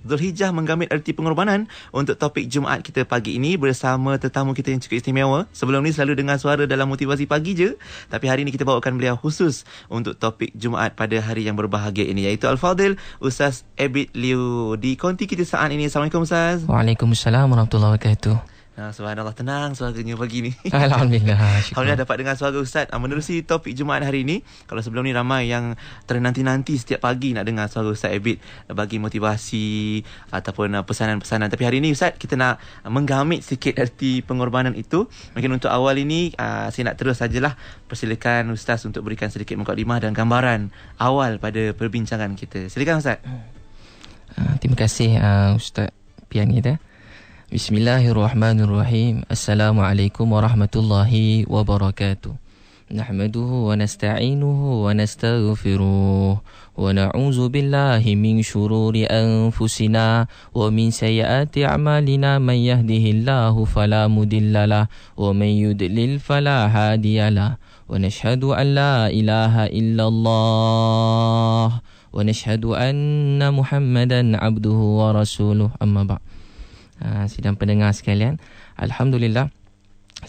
Zulhijjah menggamit erti pengorbanan. Untuk topik Jumaat kita pagi ini bersama tetamu kita yang cukup istimewa. Sebelum ni selalu dengar suara dalam motivasi pagi je, tapi hari ini kita bawakan beliau khusus untuk topik Jumaat pada hari yang berbahagia ini, iaitu Al-Fadhil Ustaz Abid Liu di konti kita saat ini. Assalamualaikum Ustaz. Waalaikumsalam warahmatullahi wabarakatuh. Subhanallah, tenang suaranya pagi ni. Alhamdulillah. Alhamdulillah dapat dengar suara Ustaz. Menerusi topik Jumaat hari ini, kalau sebelum ni ramai yang ternanti-nanti setiap pagi nak dengar suara Ustaz Abid bagi motivasi ataupun pesanan-pesanan. Tapi hari ini Ustaz, kita nak menggamit sikit erti pengorbanan itu. Mungkin untuk awal ini saya nak terus sajalah persilakan Ustaz untuk berikan sedikit mukadimah dan gambaran awal pada perbincangan kita. Silakan Ustaz. Terima kasih Ustaz Piani dah. Bismillahirrahmanirrahim. Assalamualaikum warahmatullahi wabarakatuh. Nahmaduhu wa nasta'inuhu wa nastaghfiruh wa na'udzu billahi min shururi anfusina wa min sayyiati a'malina. Man yahdihillahu fala mudhillalah wa man yudlil fala hadiyalah. Wa nashhadu an la ilaha illallah wa nashhadu anna Muhammadan abduhu wa rasuluh. Amma ba'd. Sidang pendengar sekalian, alhamdulillah,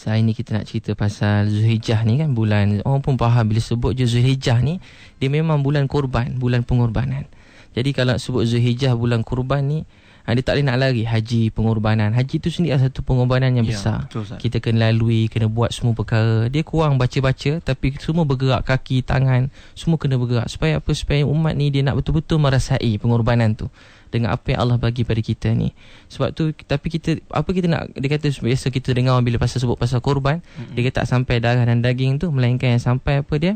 hari ni kita nak cerita pasal Zulhijjah ni kan, bulan, orang pun faham bila sebut je Zulhijjah ni, dia memang bulan korban, bulan pengorbanan. Jadi kalau sebut Zulhijjah bulan korban ni, dia tak boleh nak lari haji pengorbanan. Haji tu sendiri satu pengorbanan yang besar. Betul, kita kena lalui, kena buat semua perkara. Dia kurang baca-baca, tapi semua bergerak, kaki, tangan, semua kena bergerak. Supaya apa? Supaya umat ni dia nak betul-betul merasai pengorbanan tu dengan apa yang Allah bagi pada kita ni. Sebab tu, tapi kita, apa kita nak, dia kata biasa kita dengar bila pasal sebut pasal korban, dia kata tak sampai darah dan daging tu, melainkan yang sampai apa dia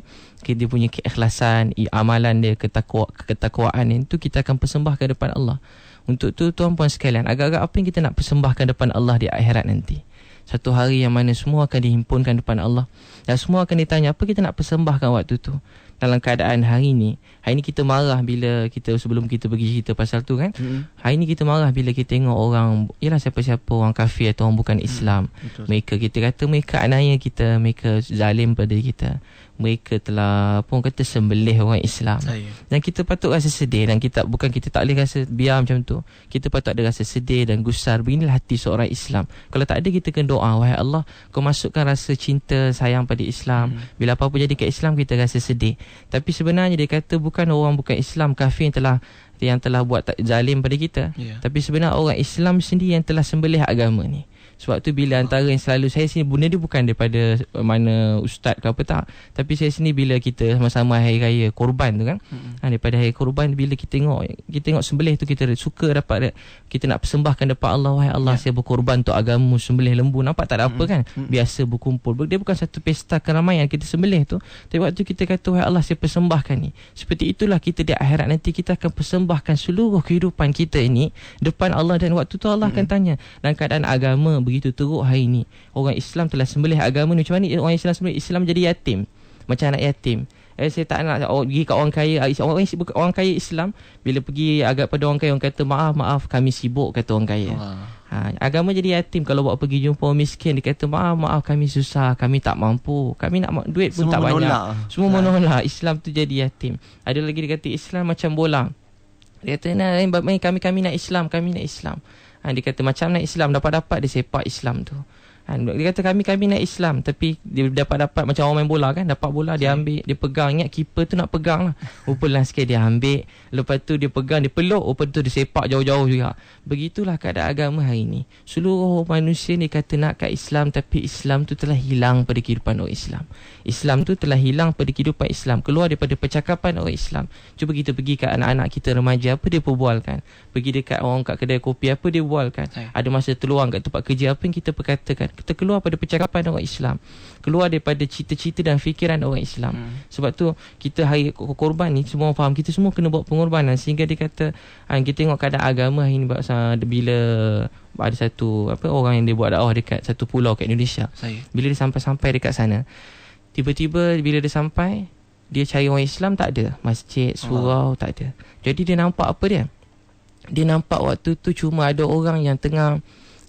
punya keikhlasan, amalan dia, ketakwaan itu kita akan persembahkan depan Allah. Untuk tu tuan-puan sekalian, agak-agak apa yang kita nak persembahkan depan Allah di akhirat nanti, satu hari yang mana semua akan dihimpunkan depan Allah dan semua akan ditanya apa kita nak persembahkan waktu tu. Dalam keadaan hari ni kita marah bila kita, sebelum kita pergi cerita pasal tu kan, hari ni kita marah bila kita tengok orang, ialah siapa-siapa orang kafir atau orang bukan Islam, mereka, kita kata mereka aniaya kita, mereka zalim pada kita, mereka telah pun kata sembelih orang Islam. Dan kita patut rasa sedih, dan kita bukan, kita tak boleh rasa biar macam tu. Kita patut ada rasa sedih dan gusar. Beginilah hati seorang Islam. Kalau tak ada, kita kena doa, wahai Allah, kau masukkan rasa cinta sayang pada Islam. Bila apa-apa jadi kat Islam, kita rasa sedih. Tapi sebenarnya dia kata bukan orang bukan Islam kafir yang telah buat zalim pada kita, tapi sebenarnya orang Islam sendiri yang telah sembelih agama ni. Sebab tu bila antara yang selalu saya sini, benda ni bukan daripada mana ustaz ke apa tak, tapi saya sini bila kita sama-sama hari raya korban tu kan, daripada hari korban, bila kita tengok sembelih tu, kita suka dapat, kita nak persembahkan depan Allah, wahai Allah, saya berkorban untuk agama, sembelih lembu, nampak tak ada apa kan, biasa berkumpul, dia bukan satu pesta keramaian kita sembelih tu, tapi waktu kita kata wahai Allah, saya persembahkan ni, seperti itulah kita di akhirat nanti, kita akan persembahkan seluruh kehidupan kita ini depan Allah, dan waktu tu Allah akan tanya. Dan keadaan agama begitu teruk hari ni, orang Islam telah sembelih agama ni. Macam mana orang Islam sembelih? Islam jadi yatim, macam anak yatim. Saya tak nak pergi kat orang kaya, orang kaya Islam bila pergi agak pada orang kaya, orang kata maaf kami sibuk, kata orang kaya. Agama jadi yatim. Kalau buat pergi jumpa orang miskin, dia kata maaf kami susah, kami tak mampu, kami nak duit pun semua tak menolak. Banyak, semua menolak. Islam tu jadi yatim. Ada lagi dia kata Islam macam bola. Dia kata kami nak Islam, kami nak Islam. Dia kata macam nak Islam, dapat-dapat dia sepak Islam tu. Dia kata kami nak Islam, tapi dia dapat-dapat macam orang main bola kan, dapat bola dia ambil, dia pegang, ingat keeper tu nak pegang lah, rupalah sikit dia ambil, lepas tu dia pegang, dia peluk, lepas tu dia sepak jauh-jauh juga. Begitulah keadaan agama hari ni. Seluruh manusia ni kata nak kat Islam, tapi Islam tu telah hilang pada kehidupan orang Islam. Islam tu telah hilang pada kehidupan Islam, keluar daripada percakapan orang Islam. Cuba kita pergi kat anak-anak kita remaja, apa dia perbualkan? Pergi dekat orang kat kedai kopi, apa dia bualkan? Ada masa terluang kat tempat kerja, apa yang kita perkatakan? Kita keluar pada percakapan orang Islam, keluar daripada cita-cita dan fikiran orang Islam. Sebab tu kita hari korban ni, semua orang faham kita semua kena buat pengorbanan. Sehingga dia kata, kita tengok keadaan agama hari ni, bila ada satu orang yang dia buat dakwah dekat satu pulau kat Indonesia. Bila dia sampai dekat sana, tiba-tiba bila dia sampai, dia cari orang Islam, tak ada masjid, surau, tak ada. Jadi dia nampak apa dia? Dia nampak waktu tu cuma ada orang yang tengah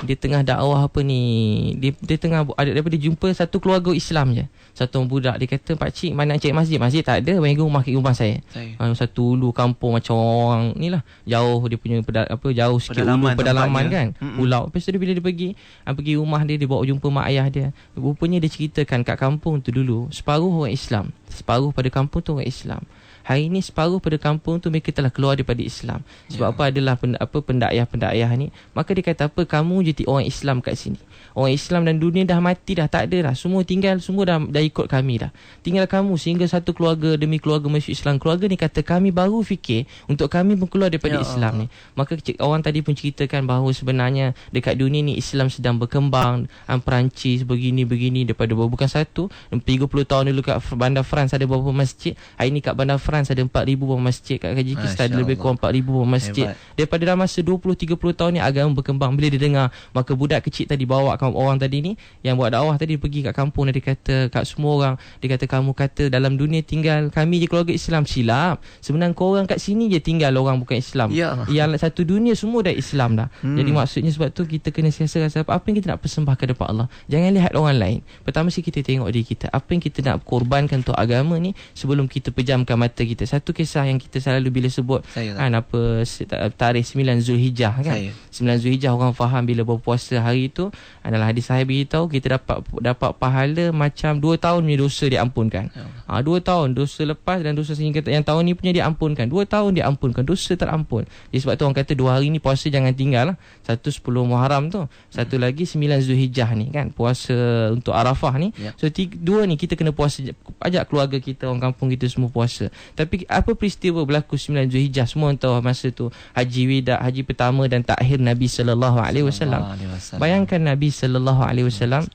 dia tengah dakwah apa ni, dia tengah ada daripada jumpa satu keluarga Islam je, satu budak. Dia kata, pakcik mana nak cari masjid tak ada, bagi rumah saya. Satu ulu kampung macam orang ni lah, jauh dia punya jauh sikit pedalaman kan, pulau. Lepas tu bila dia pergi rumah dia bawa jumpa mak ayah dia. Rupanya dia ceritakan kat kampung tu dulu separuh orang Islam, separuh pada kampung tu orang Islam. Hari ini separuh pada kampung tu mereka telah keluar daripada Islam. Sebab apa, adalah pendakwah ni. Maka dia kata, apa kamu jadi orang Islam kat sini? Orang Islam dan dunia dah mati dah, tak ada dah. Semua dah ikut kami dah. Tinggal kamu, sehingga satu keluarga demi keluarga masuk Islam. Keluarga ni kata, kami baru fikir untuk kami pun keluar daripada Islam ni. Maka orang tadi pun ceritakan bahawa sebenarnya dekat dunia ni Islam sedang berkembang. Perancis begini daripada bukan satu, 30 tahun dulu kat bandar France ada beberapa masjid. Hari ni kat bandar France ada 4,000 buah masjid. Kat Kajikistan ada lebih kurang 4,000 buah masjid. Daripada dalam masa 20-30 tahun ni agama berkembang. Bila dia dengar, maka budak kecil tadi bawa orang tadi ni yang buat dakwah tadi pergi kat kampung dan dia kata kat semua orang, dia kata, kamu kata dalam dunia tinggal kami je keluarga Islam. Silap. Sebenarnya korang kat sini je tinggal orang bukan Islam. Yang satu dunia semua dah Islam dah. Jadi maksudnya sebab tu kita kena rasa apa yang kita nak persembahkan kepada Allah. Jangan lihat orang lain. Pertama sekali kita tengok diri kita. Apa yang kita nak korbankan untuk agama ni sebelum kita pejamkan mata kita. Satu kisah yang kita selalu bila sebut tarikh 9 Zulhijjah kan. 9 Zulhijjah orang faham bila berpuasa hari itu. Dalam hadis sahih beritahu kita dapat pahala macam 2 tahun punya dosa diampunkan. 2 tahun dosa lepas dan dosa sehingga yang tahun ni punya diampunkan. 2 tahun diampunkan, dosa terampun. Jadi sebab tu orang kata 2 hari ni puasa jangan tinggal lah. Satu 10 Muharram tu, satu lagi 9 Zulhijjah ni kan, puasa untuk Arafah ni. So 2 ni kita kena puasa, ajak keluarga kita, orang kampung kita semua puasa. Tapi apa peristiwa berlaku 9 Zulhijjah, semua orang tahu masa tu haji wida, haji pertama dan takhir Nabi sallallahu alaihi wasallam. Bayangkan Nabi sallallahu alaihi wasallam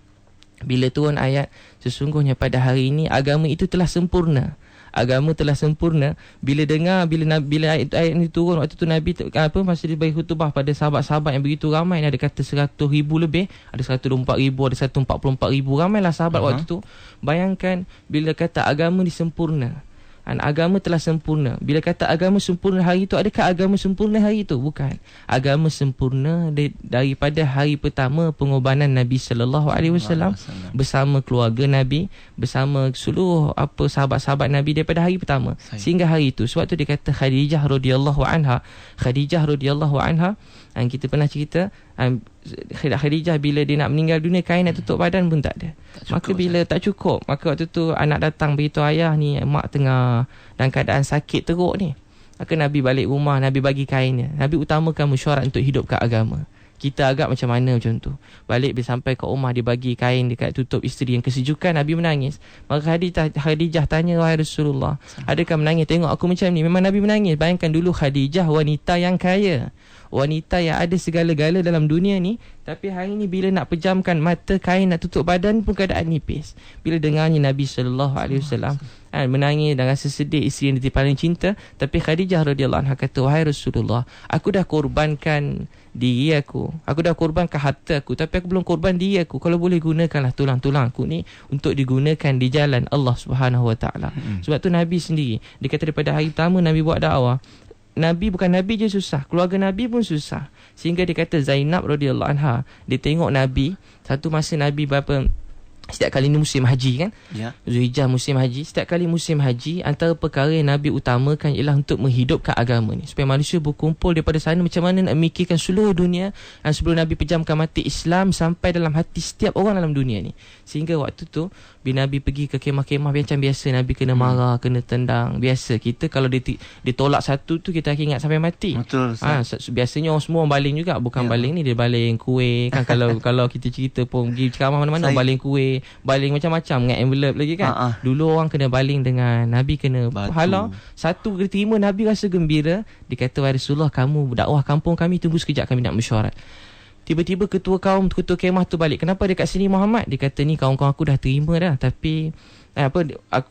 bila turun ayat, sesungguhnya pada hari ini agama itu telah sempurna. Agama telah sempurna. Bila ayat ini turun, waktu tu Nabi masa dia bagi khutbah pada sahabat-sahabat yang begitu ramai, ada kata 100,000 lebih, ada 124,000, ada 144,000, ramailah sahabat waktu tu. Bayangkan bila kata agama disempurna. Agama telah sempurna. Bila kata agama sempurna hari itu, adakah agama sempurna hari itu? Bukan. Agama sempurna daripada hari pertama pengorbanan Nabi sallallahu alaihi wasallam bersama keluarga Nabi, bersama seluruh sahabat-sahabat Nabi daripada hari pertama sehingga hari itu. Sebab tu dia kata Khadijah radhiyallahu anha, kita pernah cerita, Khadijah bila dia nak meninggal dunia, kain nak tutup badan pun tak ada. Maka bila tak cukup, maka waktu tu anak datang beritahu ayah ni, mak tengah dalam keadaan sakit teruk ni. Maka Nabi balik rumah, Nabi bagi kainnya. Nabi utamakan mesyuarat untuk hidupkan agama. Kita agak macam mana macam tu. Balik bila sampai ke rumah, dia bagi kain dekat tutup isteri yang kesejukan. Nabi menangis. Maka Khadijah tanya, wahai Rasulullah, adakah menangis? Tengok aku macam ni. Memang Nabi menangis. Bayangkan dulu Khadijah wanita yang kaya, wanita yang ada segala-gala dalam dunia ni, tapi hari ni bila nak pejamkan mata, kain nak tutup badan pun keadaan nipis. Bila dengarnya Nabi sallallahu alaihi wasallam menangis dan rasa sedih, isteri yang dia paling cinta. Tapi Khadijah radhiyallahu anha kata, wahai Rasulullah, aku dah korbankan diri aku dah korbankan harta aku, tapi aku belum korban diri aku. Kalau boleh gunakanlah tulang-tulang aku ni untuk digunakan di jalan Allah Subhanahu Wa Taala. Sebab tu Nabi sendiri, dia kata daripada hari pertama Nabi buat dakwah, Nabi bukan Nabi je susah, keluarga Nabi pun susah. Sehingga dia kata Zainab radhiyallahu anha, dia tengok Nabi satu masa Nabi setiap kali ni musim haji kan, Zulhijjah musim haji. Setiap kali musim haji, antara perkara yang Nabi utamakan ialah untuk menghidupkan agama ni, supaya manusia berkumpul daripada sana macam mana nak memikirkan seluruh dunia. Dan sebelum Nabi pejamkan mata, Islam sampai dalam hati setiap orang dalam dunia ni. Sehingga waktu tu bila Nabi pergi ke kemah-kemah, macam biasa Nabi kena marah, kena tendang. Biasa kita kalau ditolak satu tu, kita akan ingat sampai mati. Betul. Biasanya orang semua baling juga. Bukan baling ni, dia baling kuih kan. Kalau kita cerita pun pergi ceramah mana-mana, baling kuih, baling macam-macam dengan envelope lagi kan. Dulu orang kena baling dengan Nabi, kena halau. Satu dia terima, Nabi rasa gembira. Dia kata, wahai Rasulullah, kamu dakwah kampung kami, tunggu sekejap, kami nak mesyuarat. Tiba-tiba ketua kemah tu balik. Kenapa dekat sini Muhammad? Dia kata, ni kawan-kawan aku dah terima dah, tapi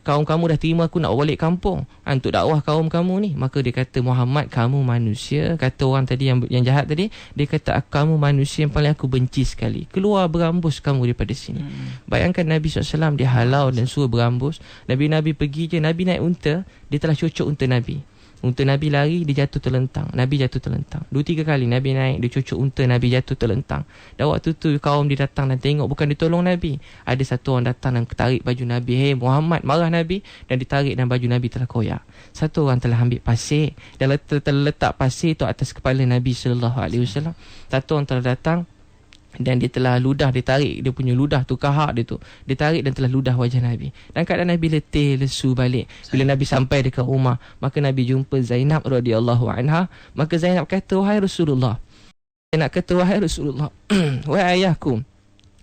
kaum kamu dah terima aku nak balik kampung untuk dakwah kaum kamu ni. Maka dia kata, Muhammad, kamu manusia, kata orang tadi yang jahat tadi, dia kata, kamu manusia yang paling aku benci sekali, keluar berambus kamu daripada sini. Bayangkan Nabi SAW dia halau dan suruh berambus. Nabi pergi je, Nabi naik unta, dia telah cocok unta Nabi. Unta Nabi lari, dia jatuh terlentang. Nabi jatuh terlentang. 2-3 kali Nabi naik, dia cucuk unta, Nabi jatuh terlentang. Dan waktu tu kaum dia datang dan tengok, bukan ditolong Nabi. Ada satu orang datang dan tarik baju Nabi. Hey Muhammad, marah Nabi. Dan ditarik dan baju Nabi telah koyak. Satu orang telah ambil pasir dan letak pasir tu atas kepala Nabi SAW. Satu orang telah datang dan dia telah ludah, dia tarik dia punya ludah tu, kahak dia tu, dia tarik dan telah ludah wajah Nabi. Dan keadaan Nabi letih, lesu balik. Bila Nabi sampai dekat rumah, maka Nabi jumpa Zainab radhiyallahu anha. Maka Zainab kata, wahai Rasulullah, Zainab kata, wahai Rasulullah, wahai ayahku.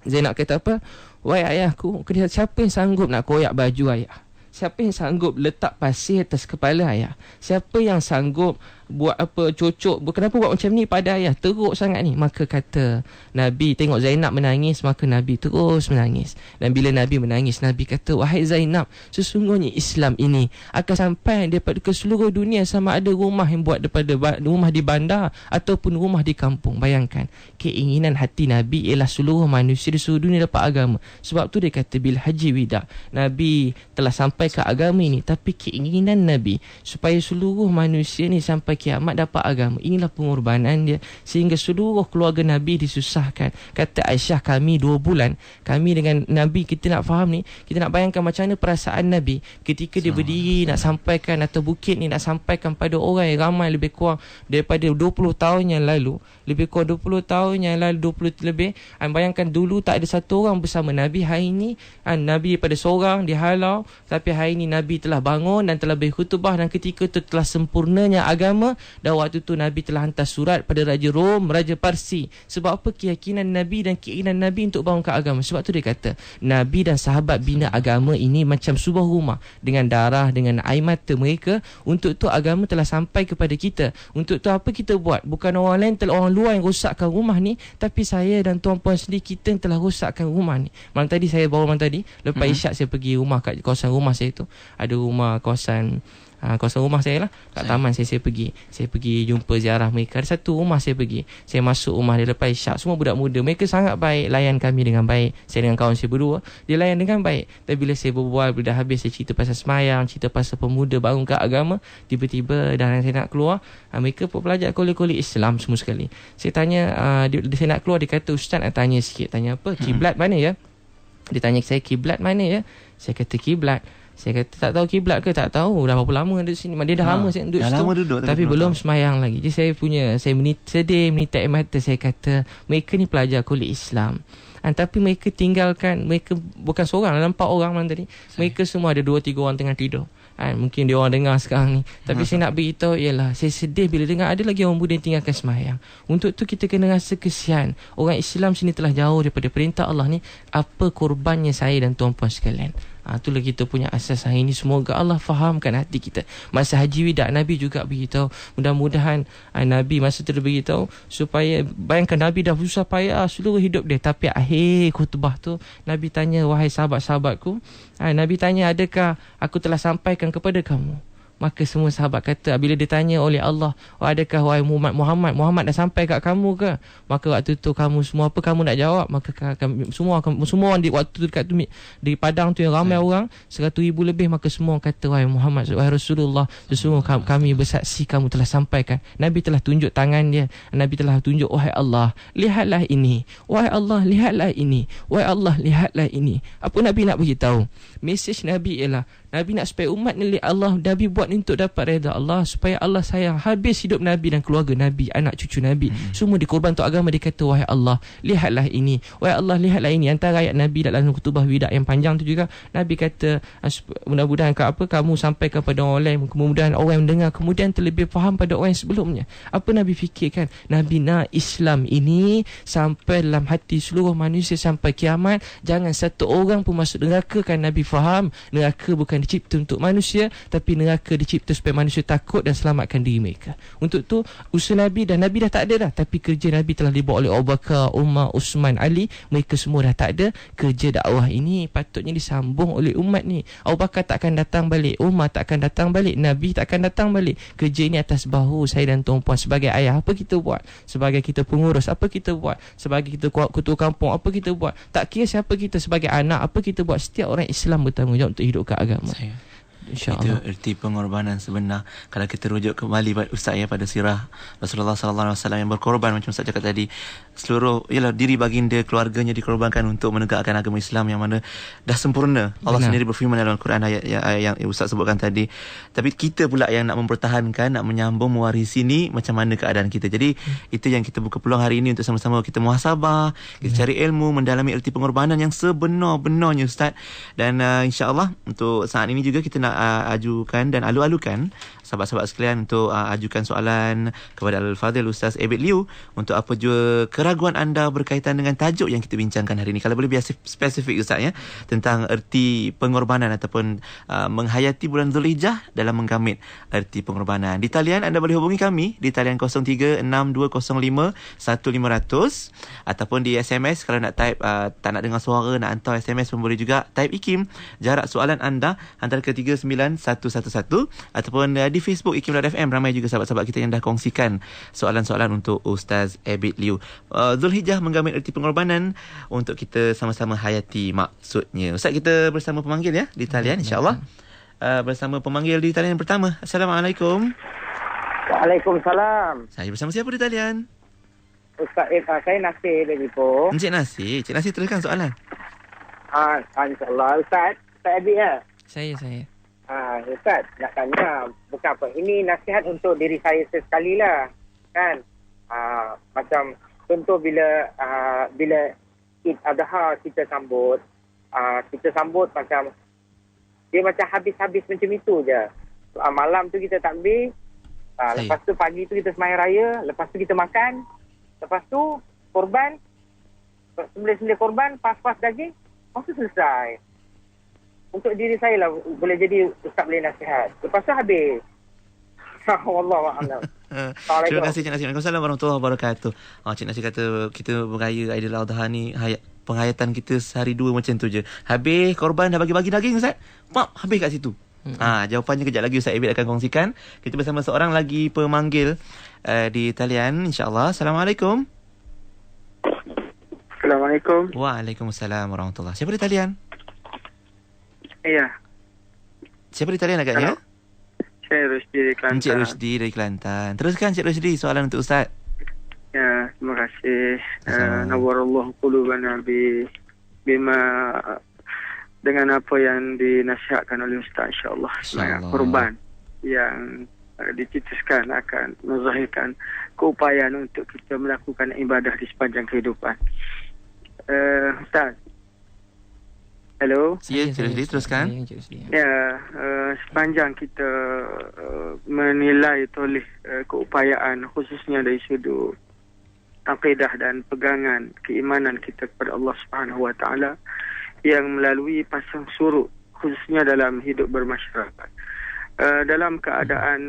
Zainab kata apa? Wahai ayahku, siapa yang sanggup nak koyak baju ayah? Siapa yang sanggup letak pasir atas kepala ayah? Siapa yang sanggup buat apa, cocok, kenapa buat macam ni pada ayah, teruk sangat ni? Maka kata Nabi, tengok Zainab menangis, maka Nabi terus menangis. Dan bila Nabi menangis, Nabi kata, wahai Zainab, sesungguhnya Islam ini akan sampai daripada ke seluruh dunia, sama ada rumah yang buat daripada rumah di bandar ataupun rumah di kampung. Bayangkan, keinginan hati Nabi ialah seluruh manusia di seluruh dunia dapat agama. Sebab tu dia kata, bil haji wida, Nabi telah sampai ke agama ini, tapi keinginan Nabi supaya seluruh manusia ni sampai kiamat dapat agama. Inilah pengorbanan dia, sehingga seluruh keluarga Nabi disusahkan. Kata Aisyah, kami 2 bulan, kami dengan Nabi, kita nak faham ni, kita nak bayangkan macam mana perasaan Nabi ketika dia berdiri nak sampaikan, atau bukit ni nak sampaikan pada orang yang ramai, lebih kurang daripada 20 tahun yang lalu, lebih kurang 20 tahun yang lalu, 20 lebih. Bayangkan dulu tak ada satu orang bersama Nabi. Hari ni Nabi daripada seorang dihalau, tapi hari ni Nabi telah bangun dan telah berkhutbah, dan ketika itu telah sempurnanya agama. Dan waktu tu Nabi telah hantar surat pada Raja Rom, Raja Parsi. Sebab apa? Keyakinan Nabi dan keinginan Nabi untuk bangunkan agama. Sebab tu dia kata, Nabi dan sahabat bina agama ini macam sebuah rumah, dengan darah, dengan air mata mereka. Untuk tu agama telah sampai kepada kita. Untuk tu apa kita buat? Bukan orang lain, orang luar yang rosakkan rumah ni, tapi saya dan tuan-puan sendiri, kita yang telah rosakkan rumah ni. Malam tadi saya baru lepas isyak saya pergi rumah, kat kawasan rumah saya tu ada rumah, kawasan rumah saya lah, kat taman saya pergi jumpa ziarah mereka. Ada satu rumah saya pergi, saya masuk rumah dia lepas isyak, semua budak muda, mereka sangat baik, layan kami dengan baik. Saya dengan kawan saya berdua, dia layan dengan baik. Tapi bila saya berbual, bila dah habis, saya cerita pasal semayang, cerita pasal pemuda bangun ke agama, tiba-tiba dah saya nak keluar, mereka pun pelajar kuliah Islam semua sekali. Saya tanya, saya nak keluar, dia kata, ustaz nak tanya sikit. Tanya apa? Kiblat mana ya? Dia tanya saya, kiblat mana ya? Saya kata, kiblat. Saya kata, tak tahu kiblat ke? Tak tahu. Dah berapa lama duduk sini? Dia dah lama saya duduk situ. Tapi belum semayang lagi. Jadi saya sedih, menitik air mata. Saya kata, mereka ni pelajar kuliah Islam. Tapi mereka tinggalkan, mereka bukan seorang, ada 4 orang malam tadi. Mereka semua ada 2-3 orang tengah tidur. Mungkin dia orang dengar sekarang ni. Tapi saya nak beritahu ialah, saya sedih bila dengar ada lagi orang muda yang tinggalkan semayang. Untuk tu kita kena rasa kesian. Orang Islam sini telah jauh daripada perintah Allah ni. Apa korbannya saya dan tuan-puan sekalian. Itulah kita punya asas hari ini. Semoga Allah fahamkan hati kita. Masa Haji Wida, Nabi juga beritahu. Mudah-mudahan Nabi masa tu beritahu, supaya bayangkan Nabi dah susah payah seluruh hidup dia, tapi akhir khutbah tu Nabi tanya, wahai sahabat-sahabatku, Nabi tanya, adakah aku telah sampaikan kepada kamu? Maka semua sahabat kata, bila ditanya oleh Allah, adakah wahai Muhammad dah sampai kat kamu ke? Maka waktu tu kamu semua, apa kamu nak jawab? Maka semua orang di waktu tu dekat tu, di padang tu yang ramai orang 100,000 lebih, maka semua orang kata, wahai Muhammad, wahai Rasulullah, sesungguhnya kami bersaksi kamu telah sampaikan. Nabi telah tunjuk tangan dia, Nabi telah tunjuk, wahai Allah, lihatlah ini, wahai Allah, lihatlah ini, wahai Allah, lihatlah ini. Apa Nabi nak beritahu? Mesej Nabi ialah, Nabi nak supaya umat ni Allah, Nabi buat untuk dapat redha Allah, supaya Allah sayang habis hidup Nabi dan keluarga Nabi, anak cucu Nabi, semua dikorban untuk agama. Dia kata, wahai Allah, lihatlah ini, wahai Allah, lihatlah ini. Antara ayat Nabi dalam khutbah wida yang panjang tu juga, Nabi kata, mudah-mudahan kamu sampai kepada orang lain, kemudian orang yang mendengar kemudian terlebih faham pada orang yang sebelumnya. Apa Nabi fikirkan? Nabi nak Islam ini sampai dalam hati seluruh manusia sampai kiamat. Jangan satu orang pun masuk neraka. Kan Nabi faham, neraka bukan dicipta untuk manusia, tapi neraka dicipta supaya manusia takut dan selamatkan diri mereka. Untuk tu usaha Nabi, dan Nabi dah tak ada dah, tapi kerja Nabi telah dibawa oleh Abu Bakar, Umar, Uthman, Ali. Mereka semua dah tak ada. Kerja dakwah ini patutnya disambung oleh umat ni. Abu Bakar takkan datang balik, Umar takkan datang balik, Nabi takkan datang balik. Kerja ini atas bahu saya dan tuan-puan. Sebagai ayah, apa kita buat? Sebagai kita pengurus, apa kita buat? Sebagai kita ketua kampung, apa kita buat? Tak kira siapa kita, sebagai anak, apa kita buat? Setiap orang Islam bertanggungjawab untuk hidup ke agama. InsyaAllah. Itu erti pengorbanan sebenar. Kalau kita rujuk kembali Ustaz pada sirah Rasulullah sallallahu alaihi wasallam yang berkorban, macam Ustaz cakap tadi, seluruh diri baginda, keluarganya dikorbankan untuk menegakkan agama Islam yang mana dah sempurna. Allah sendiri berfirman dalam Al-Quran ayat yang Ustaz sebutkan tadi. Tapi kita pula yang nak mempertahankan, nak menyambung, mewarisi ni, macam mana keadaan kita. Jadi itu yang kita buka peluang hari ini untuk sama-sama kita muhasabah, kita cari ilmu, mendalami erti pengorbanan yang sebenar-benarnya Ustaz. Dan insya-Allah untuk saat ini juga kita nak ajukan dan alu-alukan sahabat-sahabat sekalian untuk ajukan soalan kepada Al-Fadhil Ustaz Abid Liu untuk apa jua keraguan anda berkaitan dengan tajuk yang kita bincangkan hari ini. Kalau boleh biar spesifik Ustaz tentang erti pengorbanan ataupun menghayati bulan Zulhijjah dalam menggamit erti pengorbanan. Di talian anda boleh hubungi kami di talian 0362051500 ataupun di SMS. Kalau nak type tak nak dengar suara, nak hantar SMS pun boleh juga. Type IKIM jarak soalan anda hantar ke 39111 ataupun di Facebook IKIM.FM. Ramai juga sahabat-sahabat kita yang dah kongsikan soalan-soalan untuk Ustaz Abid Liu. Zulhijjah menggamit erti pengorbanan untuk kita sama-sama hayati maksudnya. Ustaz, kita bersama pemanggil di talian insya-Allah. Bersama pemanggil di talian yang pertama. Assalamualaikum. Waalaikumsalam. Saya bersama siapa di talian? Ustaz, saya Nasir dari Ipoh. Encik Nasir. Encik Nasir, teruskan soalan. InsyaAllah. Ustaz Abid ya? Saya. Ustaz, nak tanya, bukan apa, ini nasihat untuk diri saya sesekali lah, kan? Macam contoh bila Eid Adha kita sambut macam dia macam habis-habis macam itu je. Malam tu kita takbir, lepas tu pagi tu kita sembahyang raya, lepas tu kita makan, lepas tu korban, sembelih korban, pas-pas daging, lepas tu selesai. Untuk diri saya lah boleh jadi Ustaz boleh nasihat. Lepas tu habis. Wallahualam. Terima kasih Cik Nasir. Waalaikumsalam warahmatullahi wabarakatuh. Cik Nasir kata kita beraya Aidil Adha ni, penghayatan kita sehari dua macam tu je. Habis korban dah bagi-bagi daging Ustaz, habis kat situ. Jawapannya kejap lagi Ustaz Abid akan kongsikan. Kita bersama seorang lagi pemanggil di talian insya-Allah. Assalamualaikum. Assalamualaikum. Waalaikumsalam warahmatullahi. Siapa di talian? Ya. Siapa di talian agaknya? Saya Rusdi dari Kelantan. Encik Rusdi dari Kelantan. Teruskan Encik Rusdi soalan untuk Ustaz. Ya, terima kasih. Nawwarallahu qulubana bima dengan apa yang dinasihatkan oleh Ustaz insya-Allah. Korban yang dicetuskan akan menzahirkan keupayaan untuk kita melakukan ibadah di sepanjang kehidupan. Ustaz. Hello. Ya, teruskan. Ya, sepanjang kita menilai toleh keupayaan khususnya dari sudut akidah dan pegangan keimanan kita kepada Allah Subhanahu Wa Taala yang melalui pasang surut khususnya dalam hidup bermasyarakat. Dalam keadaan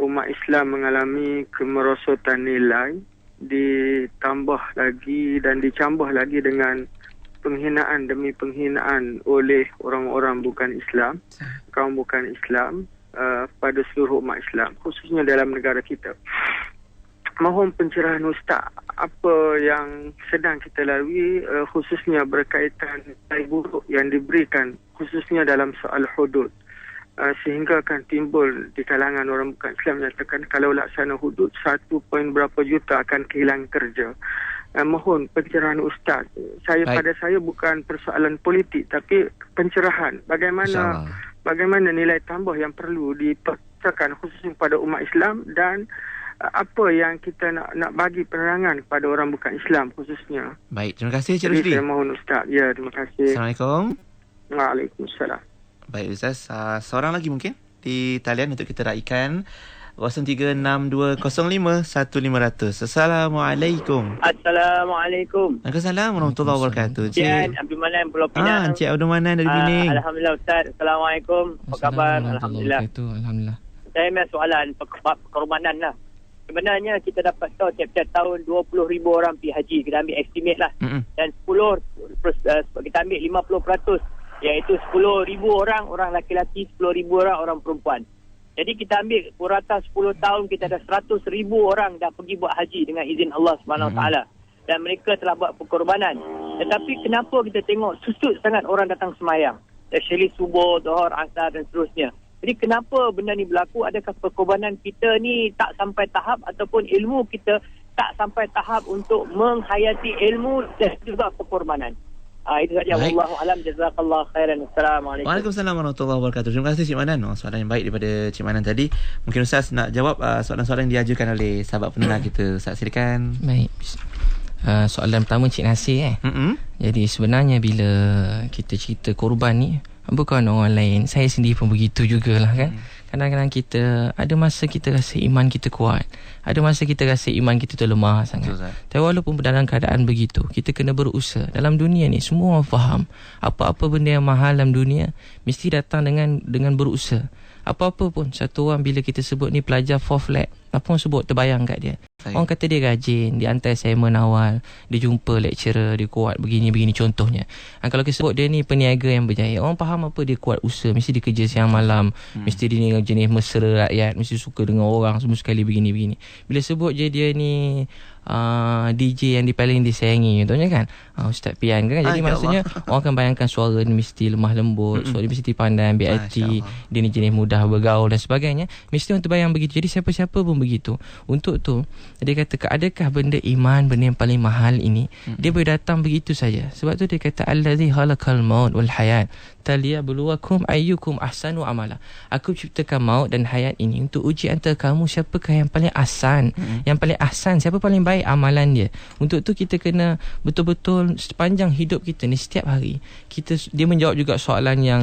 umat Islam mengalami kemerosotan nilai, ditambah lagi dan dicambah lagi dengan penghinaan demi penghinaan oleh orang-orang bukan Islam, kaum bukan Islam pada seluruh umat Islam, khususnya dalam negara kita. Mohon pencerahan Ustaz, apa yang sedang kita lalui khususnya berkaitan nilai buruk yang diberikan khususnya dalam soal hudud, sehingga akan timbul di kalangan orang bukan Islam menyatakan kalau laksana hudud 1 point berapa juta akan kehilangan kerja. Mohon pencerahan Ustaz. Pada saya bukan persoalan politik tapi pencerahan bagaimana nilai tambah yang perlu dipaksakan khususnya kepada umat Islam dan apa yang kita nak bagi penerangan kepada orang bukan Islam khususnya. Baik, terima kasih Cik Rusdi. Saya mohon Ustaz. Ya, terima kasih. Assalamualaikum. Waalaikumsalam. Baik Ustaz, seorang lagi mungkin di talian untuk kita raikan 0362051500. Assalamualaikum. Assalamualaikum. Waalaikumsalam warahmatullahi wabarakatuh. Cik Abdul Manan Pulau Pinang. Cik Abdul Manan dari Bining. Alhamdulillah Ustaz. Assalamualaikum. Apa khabar? Alhamdulillah. Alhamdulillah. Saya punya soalan perkorbanan lah. Sebenarnya kita dapat tahu tiap-tiap tahun 20,000 orang pergi haji. Kita ambil estimate lah. Dan 10 kita ambil 50%, iaitu 10,000 orang laki-laki, 10,000 orang perempuan. Jadi kita ambil purata 10 tahun, kita ada 100,000 orang dah pergi buat haji dengan izin Allah SWT. Dan mereka telah buat perkorbanan. Tetapi kenapa kita tengok susut sangat orang datang semayang? especially subuh, zuhur, asar dan seterusnya. Jadi kenapa benda ni berlaku? Adakah perkorbanan kita ni tak sampai tahap ataupun ilmu kita tak sampai tahap untuk menghayati ilmu dan juga perkorbanan? Itu saja. Wallahu alam. Jazakallah khairan. Assalamualaikum. Waalaikumsalam warahmatullahi wabarakatuh. Terima kasih Cik Manan. Soalan yang baik daripada Cik Manan tadi. Mungkin Ustaz nak jawab soalan-soalan yang diajukan oleh sahabat pendengar kita. Ustaz, silakan. Baik. Soalan pertama Cik Nasir Jadi sebenarnya bila kita cerita korban ni, bukan orang lain, saya sendiri pun begitu jugalah kan. Kadang-kadang kita ada masa kita rasa iman kita kuat, ada masa kita rasa iman kita tu lemah sangat. Tapi walaupun dalam keadaan begitu, kita kena berusaha. Dalam dunia ni semua orang faham, apa-apa benda yang mahal dalam dunia mesti datang dengan berusaha. Apa-apa pun, satu orang bila kita sebut ni pelajar 4th lab, apa orang sebut terbayang kat dia. Orang kata dia rajin, dia hantar assignment awal, dia jumpa lecturer, dia kuat begini-begini contohnya. Kalau kita sebut dia ni peniaga yang berjaya, orang faham apa dia kuat usaha, mesti dia kerja siang malam, mesti dia ni jenis mesra rakyat, mesti suka dengan orang semua sekali begini-begini. Bila sebut je dia ni DJ yang paling disayangi contohnya kan, Ustaz Pian kan. Jadi maksudnya orang akan bayangkan suara ni mesti lemah lembut, suara dia mesti pandai ambil hati, dia ni jenis mudah bergaul dan sebagainya. Mesti orang terbayang begitu. Jadi siapa-siapa pun begitu. Untuk tu dia kata, adakah benda iman, benda yang paling mahal ini dia boleh datang begitu saja? Sebab tu dia kata allazi khalaqal maut wal hayat taliyabluwakum ayyukum ahsanu amala. Aku ciptakan maut dan hayat ini untuk uji antara kamu siapakah yang paling ahsan, yang paling ahsan, siapa paling baik amalan dia. Untuk tu kita kena betul-betul sepanjang hidup kita ni, setiap hari dia menjawab juga soalan yang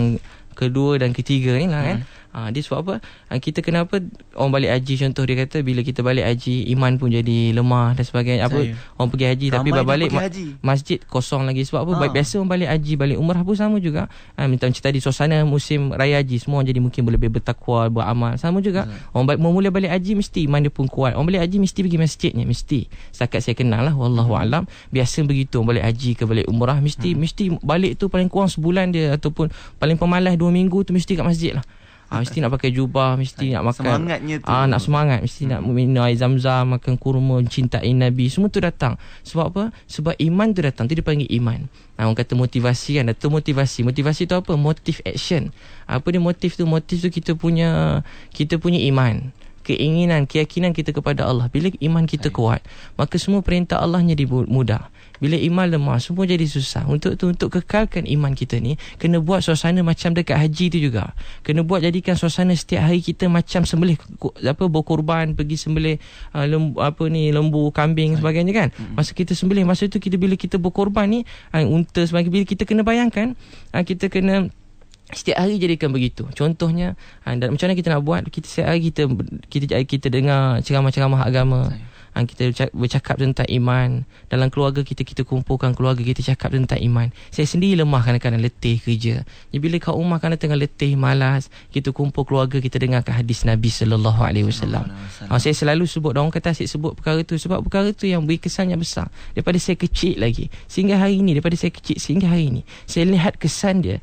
kedua dan ketiga ni lah kan. Dia sebab apa? Kita kenapa orang balik haji, contoh dia kata bila kita balik haji iman pun jadi lemah dan sebagainya. Orang pergi haji tapi balik masjid kosong lagi. Sebab apa? Biasa orang balik haji, balik umrah pun sama juga. Macam tadi suasana musim raya haji, semua orang jadi mungkin lebih bertakwa, beramal. Sama juga. Orang mula balik haji mesti iman dia pun kuat. Orang balik haji mesti pergi masjidnya, mesti. Setakat saya kenal lah, wallahu alam. Biasa begitu orang balik haji ke balik umrah mesti balik tu paling kurang sebulan dia, ataupun paling pemalas 2 minggu tu mesti kat masjid lah. Mesti nak pakai jubah, mesti nak makan semangatnya tu. Nak semangat, mesti nak minum air zam-zam, makan kurma, cintai Nabi. Semua tu datang. Sebab apa? Sebab iman tu datang. Tu dia panggil iman. Orang kata motivasi kan, atau motivasi tu apa? Motive action. Apa dia motif tu? Motif tu kita punya iman, keinginan, keyakinan kita kepada Allah. Bila iman kita kuat, maka semua perintah Allah jadi mudah. Bila iman lemah, semua jadi susah. Untuk kekalkan iman kita ni, kena buat suasana macam dekat haji tu juga. Kena buat jadikan suasana setiap hari kita macam sembelih berkorban, pergi sembelih lembu, kambing sebagainya kan. Masa kita sembelih, masa tu bila kita berkorban ni, unta sebagainya, bila kita kena bayangkan, kita kena setiap hari jadikan begitu. Contohnya, dan macam mana kita nak buat? Setiap hari kita dengar ceramah-ceramah agama. Kita bercakap tentang iman. Dalam keluarga kita kumpulkan keluarga kita, cakap tentang iman. Saya sendiri lemah kadang-kadang letih kerja. Jadi bila kat rumah kadang tengah letih, malas, kita kumpul keluarga, kita dengarkan hadis Nabi SAW. Saya selalu sebut, orang kata asyik sebut perkara tu sebab perkara tu yang beri kesan yang besar daripada saya kecil lagi sehingga hari ini. Saya lihat kesan dia.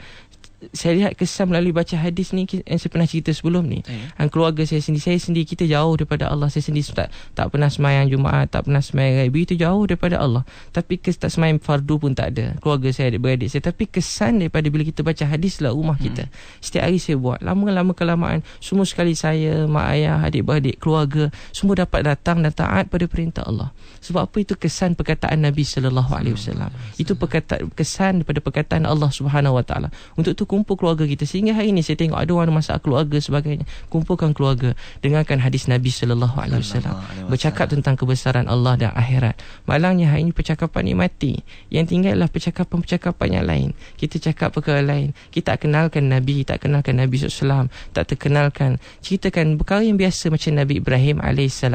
Saya lihat kesan melalui baca hadis ni yang saya pernah cerita sebelum ni. Keluarga saya sendiri kita jauh daripada Allah. Saya sendiri tak pernah sembahyang Jumaat, tak pernah sembahyang Raib, begitu jauh daripada Allah. Tapi tak sembahyang fardu pun tak ada. Keluarga saya, adik-beradik saya. Tapi kesan daripada bila kita baca hadis lah rumah kita. Setiap hari saya buat. Lama-lama kelamaan, semua sekali saya, mak ayah, adik-beradik, keluarga, semua dapat datang dan taat pada perintah Allah. Sebab apa? Itu kesan perkataan Nabi SAW. Itu kesan daripada perkataan Allah Subhanahu Wa Taala. Untuk tu kumpul keluarga kita. Sehingga hari ini saya tengok ada orang masalah keluarga sebagainya, kumpulkan keluarga, dengarkan hadis Nabi SAW, bercakap tentang kebesaran Allah dan akhirat. Malangnya hari ini percakapan ni mati. Yang tinggallah percakapan yang lain. Kita cakap perkara lain. Kita tak kenalkan Nabi SAW, tak terkenalkan, ceritakan perkara yang biasa macam Nabi Ibrahim AS.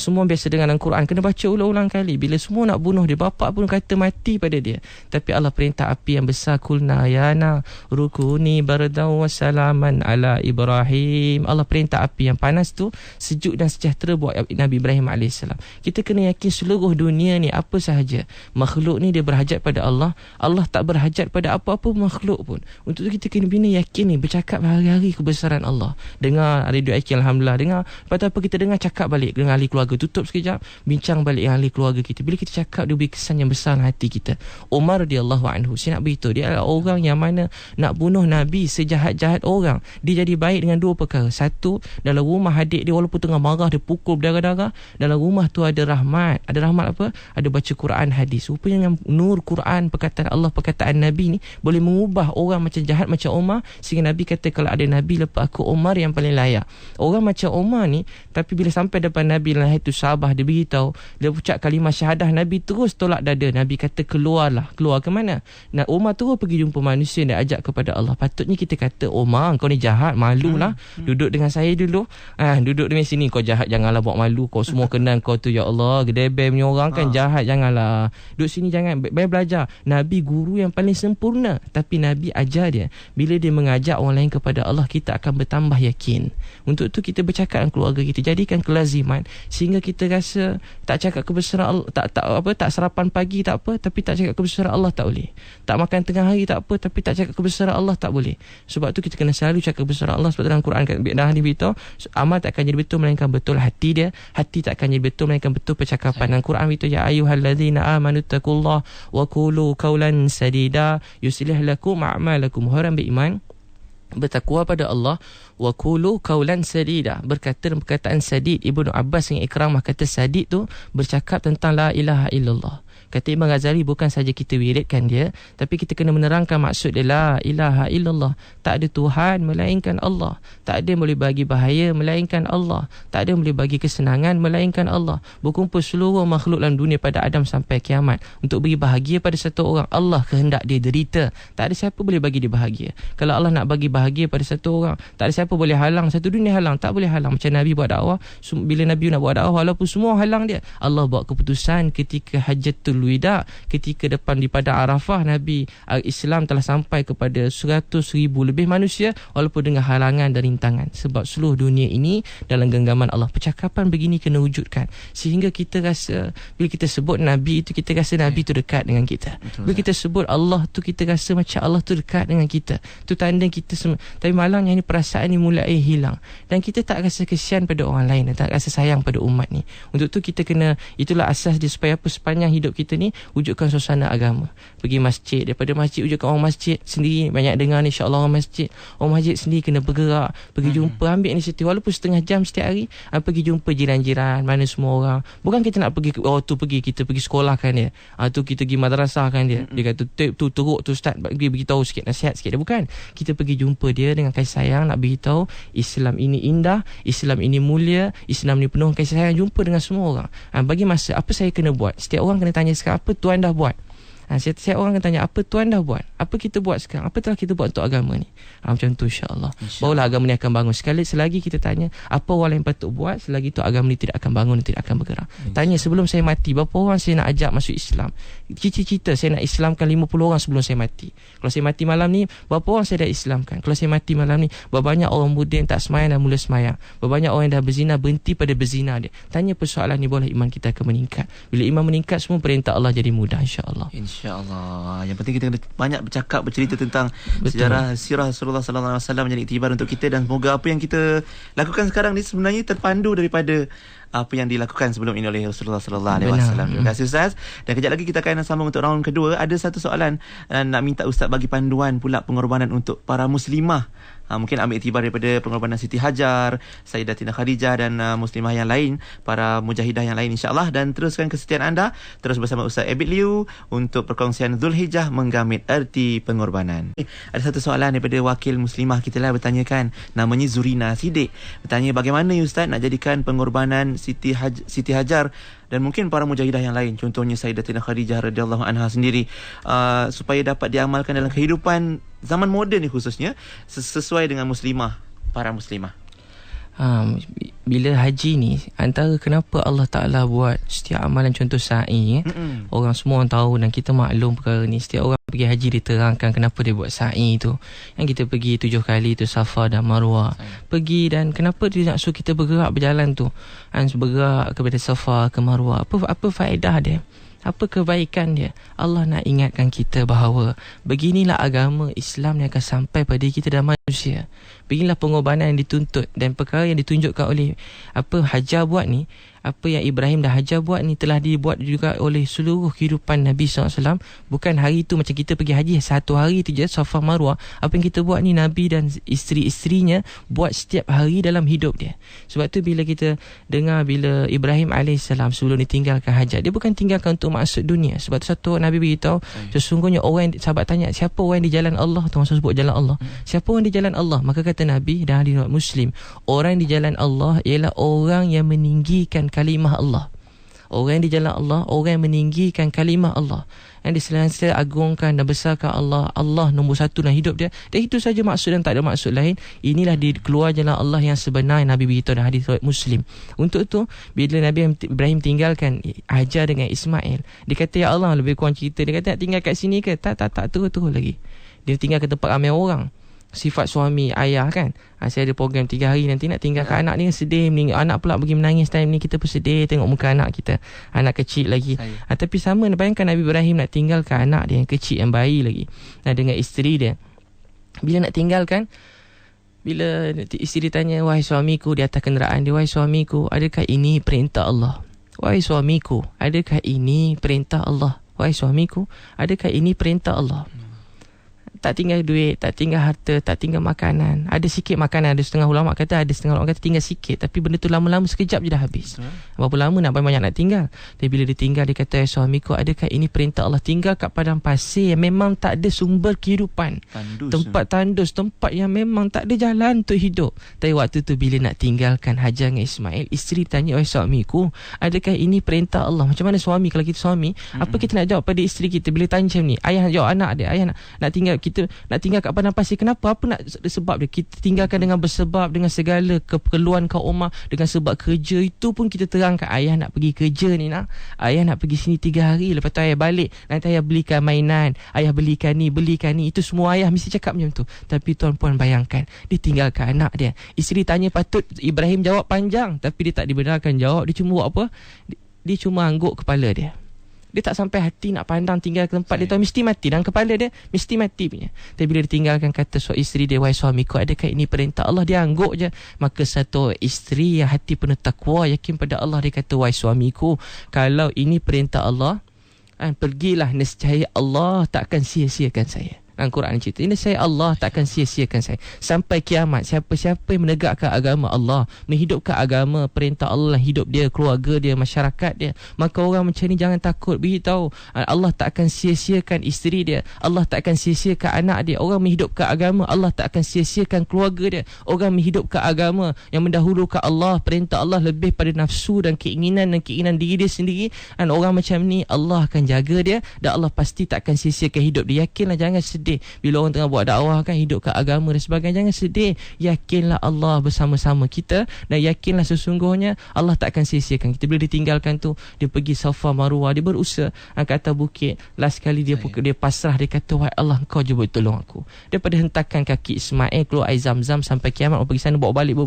Semua biasa dengan Al-Quran, kena baca ulang-ulang kali. Bila semua nak bunuh dia, bapa pun kata mati pada dia, tapi Allah perintah api yang besar, kulna yana rukuni bardan wa salaman ala Ibrahim. Allah perintah api yang panas tu sejuk dan sejahtera buat Nabi Ibrahim AS. Kita kena yakin seluruh dunia ni, apa sahaja makhluk ni, dia berhajat pada Allah. Allah tak berhajat pada apa-apa makhluk pun. Untuk tu kita kena bina yakin ni, bercakap hari-hari kebesaran Allah. Dengar radio IQ, alhamdulillah. Dengar, lepas tu apa kita dengar, cakap balik dengan ahli keluarga keluarga. Tutup sekejap, bincang balik yang ahli keluarga kita. Bila kita cakap, dia beri kesan yang besar dalam hati kita. Umar radhiyallahu anhu, saya nak beritahu, dia adalah orang yang mana nak bunuh Nabi sejahat-jahat orang. Dia jadi baik dengan dua perkara. Satu, dalam rumah adik dia walaupun tengah marah, dia pukul berdarah-darah, dalam rumah tu ada rahmat. Ada rahmat apa? Ada baca Quran, hadis. Rupanya dengan nur Quran, perkataan Allah, perkataan Nabi ni boleh mengubah orang macam jahat macam Umar, sehingga Nabi kata kalau ada Nabi lepas aku, Umar yang paling layak. Orang macam Umar ni, tapi bila sampai depan Nabi lah itu sahabat, dia beritahu, dia ucap kalimah syahadah, Nabi terus tolak dada. Nabi kata keluarlah. Keluar ke mana? Nah, Umar terus pergi jumpa manusia yang ajak kepada Allah. Patutnya kita kata, Umar kau ni jahat, malulah. Duduk dengan saya dulu. Duduk dengan sini, kau jahat, janganlah buat malu. Kau semua kenal kau tu, ya Allah, gedebel punya orang kan jahat, janganlah. Duduk sini, jangan. Baik belajar. Nabi guru yang paling sempurna, tapi Nabi ajar dia. Bila dia mengajak orang lain kepada Allah, kita akan bertambah yakin. Untuk tu kita bercakap dengan keluarga kita, jadikan kelaziman sehingga kita rasa tak cakap kebesaran Allah, tak sarapan pagi tak apa, tapi tak cakap kebesaran Allah tak boleh. Tak makan tengah hari tak apa, tapi tak cakap kebesaran Allah tak boleh. Sebab tu kita kena selalu cakap kebesaran Allah. Sebab dalam Quran dah diberitahu, amal tak akan jadi betul melainkan betul hati dia, hati tak akan jadi betul melainkan betul percakapan. Dan Quran itu, ya ayyuhallazina amanu taqullaha wa qulu qawlan sadida yuslih lakum a'malakum. Orang beriman, bertakwa pada Allah, wa qulu qawlan sadida, berkata perkataan sadid. Ibnu Abbas dengan Ikramah kata sadid tu bercakap tentang la ilaha illallah. Kata Imam Ghazali, bukan saja kita wiridkan dia, tapi kita kena menerangkan maksud dia. La ilaha illallah, tak ada Tuhan melainkan Allah, tak ada yang boleh bagi bahaya melainkan Allah, tak ada yang boleh bagi kesenangan melainkan Allah. Berkumpul seluruh makhluk dalam dunia pada Adam sampai kiamat untuk beri bahagia pada satu orang. Allah kehendak dia derita, tak ada siapa boleh bagi dia bahagia. Kalau Allah nak bagi bahagia pada satu orang, tak ada siapa boleh halang. Satu dunia halang, tak boleh halang. Macam Nabi buat dakwah, bila Nabi nak buat dakwah, walaupun semua halang dia, Allah buat keputusan ketika Hajjatul Wida, ketika depan di padang Arafah, Nabi Islam telah sampai kepada 100,000 lebih manusia, walaupun dengan halangan dan rintangan. Sebab seluruh dunia ini dalam genggaman Allah. Percakapan begini kena wujudkan, sehingga kita rasa bila kita sebut Nabi itu, kita rasa Nabi itu dekat dengan kita. Bila kita sebut Allah tu, kita rasa macam Allah tu dekat dengan kita. Tu tanda kita semua. Tapi malangnya ini perasaan ni mulai hilang, dan kita tak rasa kesian pada orang lain, dan tak rasa sayang pada umat ni. Untuk tu kita kena, itulah asas dia, supaya apa, sepanjang hidup kita ni wujudkan suasana agama. Pergi masjid, daripada masjid wujudkan orang masjid sendiri. Banyak dengar ni, insya-Allah orang masjid sendiri kena bergerak, pergi jumpa, ambil inisiatif walaupun setengah jam setiap hari, pergi jumpa jiran-jiran, mana semua orang. Bukan kita nak pergi, kita pergi sekolah kan dia, tu kita pergi madrasah kan dia. Dia kata tu teruk tu ustaz, pergi beritahu sikit, nasihat sikit. Dia bukan, kita pergi jumpa dia dengan kasih sayang, nak beritahu Islam ini indah, Islam ini mulia, Islam ini penuh kasih sayang. Jumpa dengan semua orang. Bagi masa, apa saya kena buat? Setiap orang kena tanya sekarang, apa tuan dah buat? Setiap orang akan tanya, apa tuan dah buat? Apa kita buat sekarang? Apa telah kita buat untuk agama ni? Macam tu, insya-Allah. Barulah agama ni akan bangun. Selagi kita tanya apa orang lain patut buat, selagi tu agama ni tidak akan bangun, tidak akan bergerak. Tanya sebelum saya mati, berapa orang saya nak ajak masuk Islam? Cita-cita saya nak Islamkan 50 orang sebelum saya mati. Kalau saya mati malam ni, berapa orang saya dah Islamkan? Kalau saya mati malam ni, berapa banyak orang muda yang tak semayang dan mula semayang? Berapa banyak orang yang dah berzina berhenti pada berzina dia? Tanya persoalan ni, boleh iman kita akan meningkat. Bila iman meningkat, semua perintah Allah jadi mudah, insya-Allah. InsyaAllah. Yang penting kita kena banyak bercakap, bercerita tentang sejarah sirah Rasulullah sallallahu alaihi wasallam, menjadi iktibar untuk kita. Dan semoga apa yang kita lakukan sekarang ni sebenarnya terpandu daripada apa yang dilakukan sebelum ini oleh Rasulullah sallallahu alaihi wasallam. Terima kasih Ustaz. Dan kejap lagi kita akan sambung untuk round kedua. Ada satu soalan nak minta Ustaz bagi panduan pula pengorbanan untuk para muslimah. Mungkin ambil iktibar daripada pengorbanan Siti Hajar, Sayyidatina Khadijah dan muslimah yang lain, para mujahidah yang lain, insya-Allah. Dan teruskan kesetiaan anda terus bersama Ustaz Abid Liu untuk perkongsian Zulhijjah menggamit erti pengorbanan. Ada satu soalan daripada wakil muslimah kita lah, bertanyakan, namanya Zurina Sidik, bertanya bagaimana Ustaz nak jadikan pengorbanan Siti Hajar dan mungkin para mujahidah yang lain, contohnya Sayyidatina Khadijah radhiyallahu anha sendiri, supaya dapat diamalkan dalam kehidupan zaman moden ni, khususnya sesuai dengan para muslimah. Bila haji ni, antara kenapa Allah Ta'ala buat setiap amalan, contoh sa'i, orang semua orang tahu dan kita maklum perkara ni. Setiap orang pergi haji diterangkan kenapa dia buat sa'i tu. Yang kita pergi 7 kali tu, Safa dan Marwah. Pergi, dan kenapa dia nak suruh kita bergerak berjalan tu, bergerak kepada Safa ke Marwah. Apa faedah dia? Apa kebaikan dia? Allah nak ingatkan kita bahawa beginilah agama Islam yang akan sampai pada kita dan manusia. Beginilah pengorbanan yang dituntut, dan perkara yang ditunjukkan oleh Hajar buat ni apa yang Ibrahim dah ajar buat ni telah dibuat juga oleh seluruh kehidupan Nabi SAW. Bukan hari tu macam kita pergi haji satu hari tu je, Safa Marwah. Apa yang kita buat ni Nabi dan isteri-isterinya buat setiap hari dalam hidup dia. Sebab tu bila kita dengar bila Ibrahim AS sebelum ditinggalkan hajat, dia bukan tinggalkan untuk maksud dunia. Sebab tu satu Nabi beritahu, sesungguhnya orang yang, sahabat tanya siapa orang di jalan Allah tu, maksud sebut jalan Allah, siapa orang di jalan Allah? Maka kata Nabi dan hadis Muslim, orang di jalan Allah ialah orang yang meninggikan kalimah Allah. Orang yang di jalan Allah, orang yang meninggikan kalimah Allah, yang diselesa agungkan dan besarkan Allah. Allah nombor satu dalam hidup dia. Dan itu saja maksud dan tak ada maksud lain. Inilah di keluar jalan Allah yang sebenar yang Nabi beritahu dalam hadis Muslim. Untuk itu bila Nabi Ibrahim tinggalkan Hajar dengan Ismail, dia kata ya Allah, lebih kurang cerita dia kata nak tinggal kat sini ke? Tak terus lagi. Dia tinggal ke tempat ramai orang. Sifat suami ayah kan, saya ada program 3 hari nanti nak tinggalkan anak ni, sedih. Anak pula pergi menangis time ni, kita pun sedih tengok muka anak kita, anak kecil lagi. Tapi sama, bayangkan Nabi Ibrahim nak tinggalkan anak dia yang kecil, yang bayi lagi, dengan isteri dia. Bila nak tinggalkan, bila isteri tanya, wahai suamiku, di atas kenderaan dia, wahai suamiku, adakah ini perintah Allah? Wahai suamiku, adakah ini perintah Allah? Wahai suamiku, adakah ini perintah Allah? Tak tinggal duit, tak tinggal harta, tak tinggal makanan. Ada sikit makanan, ada setengah ulama kata tinggal sikit, tapi benda tu lama-lama sekejap je dah habis. Berapa lama nak banyak nak tinggal? Tapi bila dia tinggal, dia kata, suamiku, adakah ini perintah Allah? Tinggal kat padang pasir yang memang tak ada sumber kehidupan, tempat tandus, tempat yang memang tak ada jalan untuk hidup. Tapi waktu tu bila nak tinggalkan Hajar dengan Ismail, isteri tanya, oh suamiku, adakah ini perintah Allah? Macam mana suami, kalau kita suami, apa kita nak jawab pada isteri kita bila tanya macam ni? Ayah jawab anak dia, ayah nak tinggal, kita nak tinggal kat padang pasir. Kenapa? Apa nak sebab dia? Kita tinggalkan dengan bersebab, dengan segala keperluan kaum ummah, dengan sebab kerja. Itu pun kita terangkan, ayah nak pergi kerja ni nak, ayah nak pergi sini 3 hari, lepas tu ayah balik, nanti ayah belikan mainan, ayah belikan ni. Itu semua ayah mesti cakap macam tu. Tapi tuan-puan bayangkan, dia tinggalkan anak dia. Isteri tanya, patut Ibrahim jawab panjang, tapi dia tak dibenarkan jawab. Dia cuma buat apa? Dia cuma angguk kepala dia. Dia tak sampai hati nak pandang tinggal ke tempat. Dia tahu mesti mati, dan kepala dia mesti mati punya. Tapi bila dia tinggalkan, kata isteri dia, wahai suamiku, adakah ini perintah Allah? Dia angguk je. Maka satu isteri yang hati penuh takwa, yakin pada Allah, dia kata, wahai suamiku, kalau ini perintah Allah, pergilah, nescaya Allah tak akan sia-siakan saya. Dalam Quran cerita ini, saya Allah takkan sia-siakan saya sampai kiamat. Siapa-siapa yang menegakkan agama Allah, menghidupkan agama perintah Allah, hidup dia, keluarga dia, masyarakat dia, maka orang macam ni jangan takut. Beritahu Allah tak akan sia-siakan isteri dia, Allah tak akan sia-siakan anak dia. Orang menghidupkan agama, Allah tak akan sia-siakan keluarga dia. Orang menghidupkan agama yang mendahulukan Allah, perintah Allah lebih pada nafsu dan keinginan diri dia sendiri, dan orang macam ni Allah akan jaga dia, dan Allah pasti tak akan sia-siakan hidup dia. Yakinlah, jangan sedih bila orang tengah buat dakwah kan, hidupkan agama dan sebagainya. Jangan sedih, yakinlah Allah bersama-sama kita, dan yakinlah sesungguhnya Allah tak akan sia-siakan kita. Bila ditinggalkan tu, dia pergi Safa Marwah, dia berusaha ke atas bukit. Last kali dia pasrah, dia kata, wahai Allah, engkau je boleh tolong aku. Daripada hentakan kaki Ismail keluar air Zam-Zam sampai kiamat. Orang pergi sana bawa balik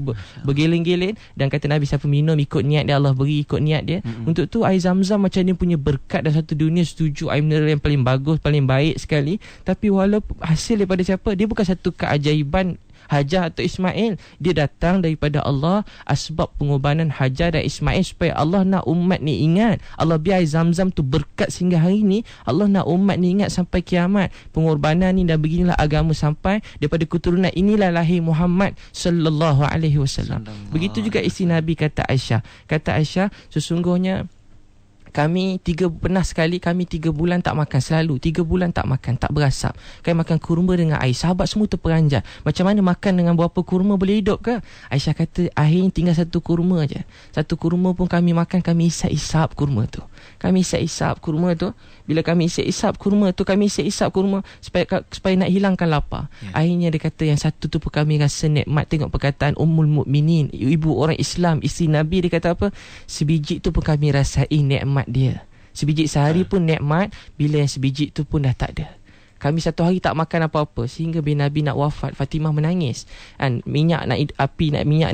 bergiling-giling, dan kata Nabi, siapa minum ikut niat dia, Allah beri ikut niat dia. Untuk tu air Zam-Zam macam dia punya berkat dalam satu dunia. Setuju, air mineral yang paling bagus, paling baik sekali. Tapi walaupun hasil daripada siapa, dia bukan satu keajaiban Hajar atau Ismail, dia datang daripada Allah. Asbab pengorbanan Hajar dan Ismail supaya Allah nak umat ni ingat, Allah biar Zam-Zam tu berkat sehingga hari ni. Allah nak umat ni ingat sampai kiamat pengorbanan ni, dan beginilah agama sampai daripada keturunan inilah lahir Muhammad sallallahu alaihi wasallam. Begitu juga isteri Nabi, kata Aisyah, sesungguhnya kami 3 bulan tak makan, selalu 3 bulan tak makan, tak berasap. Kami makan kurma dengan air. Sahabat semua terperanjat, macam mana makan dengan berapa kurma boleh hidup ke? Aisyah kata, akhirnya tinggal 1 kurma je. 1 kurma pun kami makan, kami isap kurma tu. Bila kami isap kurma supaya nak hilangkan lapar. Akhirnya dia kata, yang satu tu pun kami rasa nikmat. Tengok perkataan Ummul Mukminin, ibu orang Islam, isteri Nabi, dia kata apa? Sebiji tu pun kami rasai nikmat dia. Sebiji sehari pun nikmat, bila yang sebiji tu pun dah tak ada. Kami 1 hari tak makan apa-apa, sehingga bila Nabi nak wafat, Fatimah menangis. Minyak nak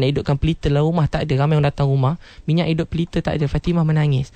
hidupkan pelita dalam rumah tak ada. Ramai orang datang rumah, minyak hidup pelita tak ada. Fatimah menangis.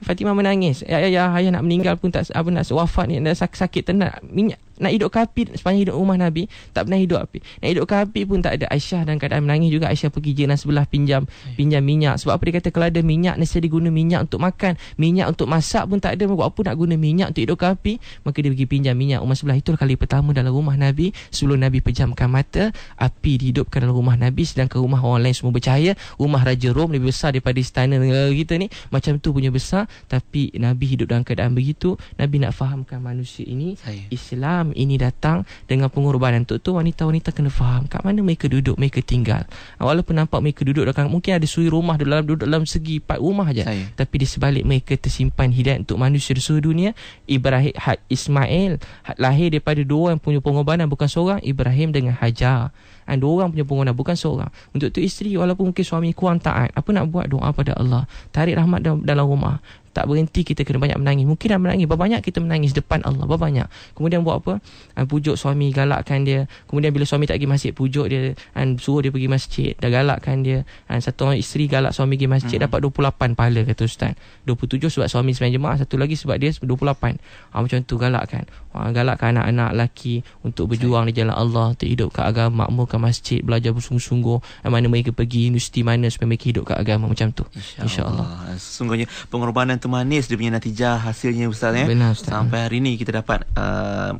Fatimah menangis. Ayah nak meninggal pun tak nak wafat ni, dah sakit tenat. Minyak Nak hidupkan api sepanjang hidup rumah Nabi, tak pernah hidup api. Nak hidupkan api pun tak ada. Aisyah dalam keadaan menangis juga. Aisyah pergi jiran sebelah pinjam minyak. Sebab apa dia kata, kalau ada minyak, nasihat diguna minyak untuk makan, minyak untuk masak pun tak ada. Buat apa nak guna minyak untuk hidupkan api? Maka dia pergi pinjam minyak rumah sebelah. Itulah kali pertama dalam rumah Nabi, sebelum Nabi pejamkan mata, api dihidupkan dalam rumah Nabi. Sedangkan rumah orang lain semua bercahaya. Rumah Raja Rom lebih besar daripada istana kita ni, macam tu punya besar. Tapi Nabi hidup dalam keadaan begitu. Nabi nak fahamkan manusia ini, Islam ini datang dengan pengorbanan. Untuk tu wanita-wanita kena faham kat mana mereka duduk, mereka tinggal. Walaupun nampak mereka duduk dekat, mungkin ada suri rumah duduk dalam segi 4 rumah je, tapi di sebalik mereka tersimpan hidayah untuk manusia di seluruh dunia. Ibrahim Ismail lahir daripada 2 orang punya pengorbanan, bukan seorang. Ibrahim dengan Hajar, 2 orang punya pengorbanan, bukan seorang. Untuk tu isteri, walaupun mungkin suami kurang taat, apa nak buat, doa pada Allah, tarik rahmat dalam rumah. Tak berhenti, kita kena banyak menangis. Mungkin dah menangis, berapa banyak kita menangis depan Allah, berapa banyak. Kemudian buat apa? Pujuk suami, galakkan dia. Kemudian bila suami tak pergi masjid, pujuk dia, suruh dia pergi masjid, dah galakkan dia. Satu orang isteri galak suami pergi masjid, dapat 28 pahala kata ustaz. 27 sebab suami sembahyang jemaah, satu lagi sebab dia 28. Macam tu galakkan. Galakkan anak-anak lelaki untuk berjuang di jalan Allah, untuk hidup ke agama, makmurkan masjid, belajar bersungguh-sungguh. Mana mereka pergi universiti mana supaya mereka hidup ke agama, macam tu. InsyaAllah. Sesungguhnya pengorbanan tu manis, dia punya natijah hasilnya Ustaz, ya. Benar, Ustaz. Sampai hari ni kita dapat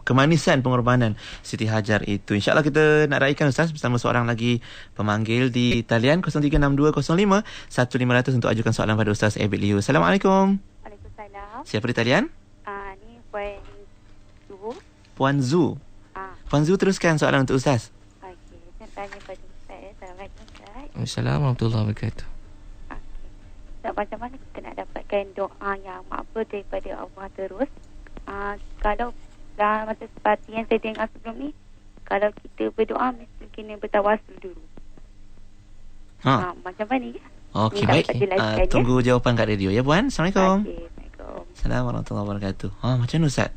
kemanisan pengorbanan Siti Hajar itu. InsyaAllah kita nak raikan Ustaz bersama seorang lagi pemanggil di talian 0362051500 untuk ajukan soalan pada Ustaz Abid Liu. Assalamualaikum. Waalaikumsalam. Siapa di talian? Ni Puan Zu. Puan Zu. Puan Zu, teruskan soalan untuk Ustaz. Okey, saya tanya pada Ustaz. Assalamualaikum Ustaz. Assalamualaikum warahmatullahi wabarakatuh. Macam mana kita nak dapatkan doa yang makbul daripada Allah terus? Kalau dah macam seperti yang saya dengar sebelum ni, kalau kita berdoa mesti kena bertawasul dulu. Macam mana ya? Okey, baik. Tunggu jawapan kat radio ya Puan. Assalamualaikum. Assalamualaikum. Assalamualaikum warahmatullahi wabarakatuh. Macam mana Ustaz?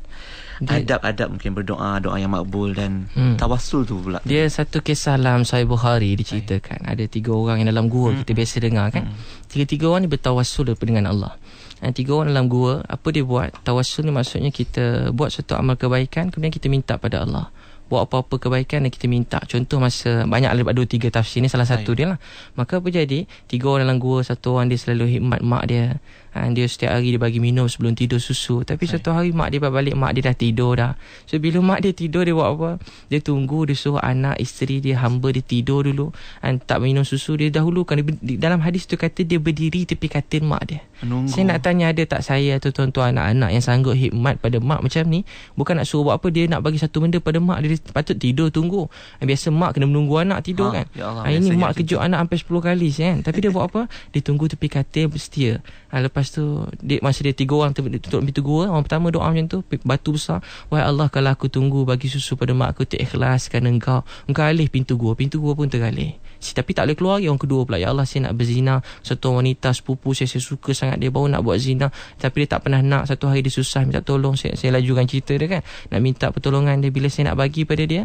Adab-adab mungkin berdoa, doa yang makbul dan tawassul tu pula. Dia satu kisah dalam Sahih Bukhari diceritakan. Ada 3 orang yang dalam gua, kita biasa dengar kan. 3 orang ni bertawassul dengan Allah. 3 orang dalam gua, apa dia buat? Tawassul ni maksudnya kita buat satu amal kebaikan, kemudian kita minta pada Allah. Buat apa-apa kebaikan dan kita minta. Contoh masa banyak ada 2-3 tafsir ni, salah satu dia lah. Maka apa jadi? 3 orang dalam gua, satu orang dia selalu khidmat mak dia. Dia setiap hari dia bagi minum sebelum tidur susu. Tapi satu hari mak dia balik, mak dia dah tidur dah. So bila mak dia tidur, dia buat apa? Dia tunggu, dia suruh anak, isteri dia, hamba dia tidur dulu, tak minum susu. Dia dahulukan. Dalam hadis tu kata dia berdiri tepi katil mak dia. Menunggu. Saya nak tanya, ada tak saya atau tuan-tuan anak-anak yang sanggup khidmat pada mak macam ni? Bukan nak suruh buat apa, dia nak bagi satu benda pada mak, dia patut tidur tunggu. Biasa mak kena menunggu anak tidur kan. Ya Allah, ini mak kejut anak sampai 10 kali kan. Tapi dia buat apa? Dia tunggu tepi katil, bersetia. Lepas tu masa dia 3 orang tutup pintu gua, orang pertama doa macam tu, batu besar, wahai Allah, kalau aku tunggu bagi susu pada mak aku, terikhlaskan engkau alih pintu gua pun tergalih. Tapi tak boleh keluar lagi. Orang kedua pula, ya Allah, saya nak berzina, satu wanita sepupu saya suka sangat, dia baru nak buat zina tapi dia tak pernah nak. Satu hari dia susah minta tolong, saya lajukan cerita dia kan, nak minta pertolongan dia. Bila saya nak bagi pada dia,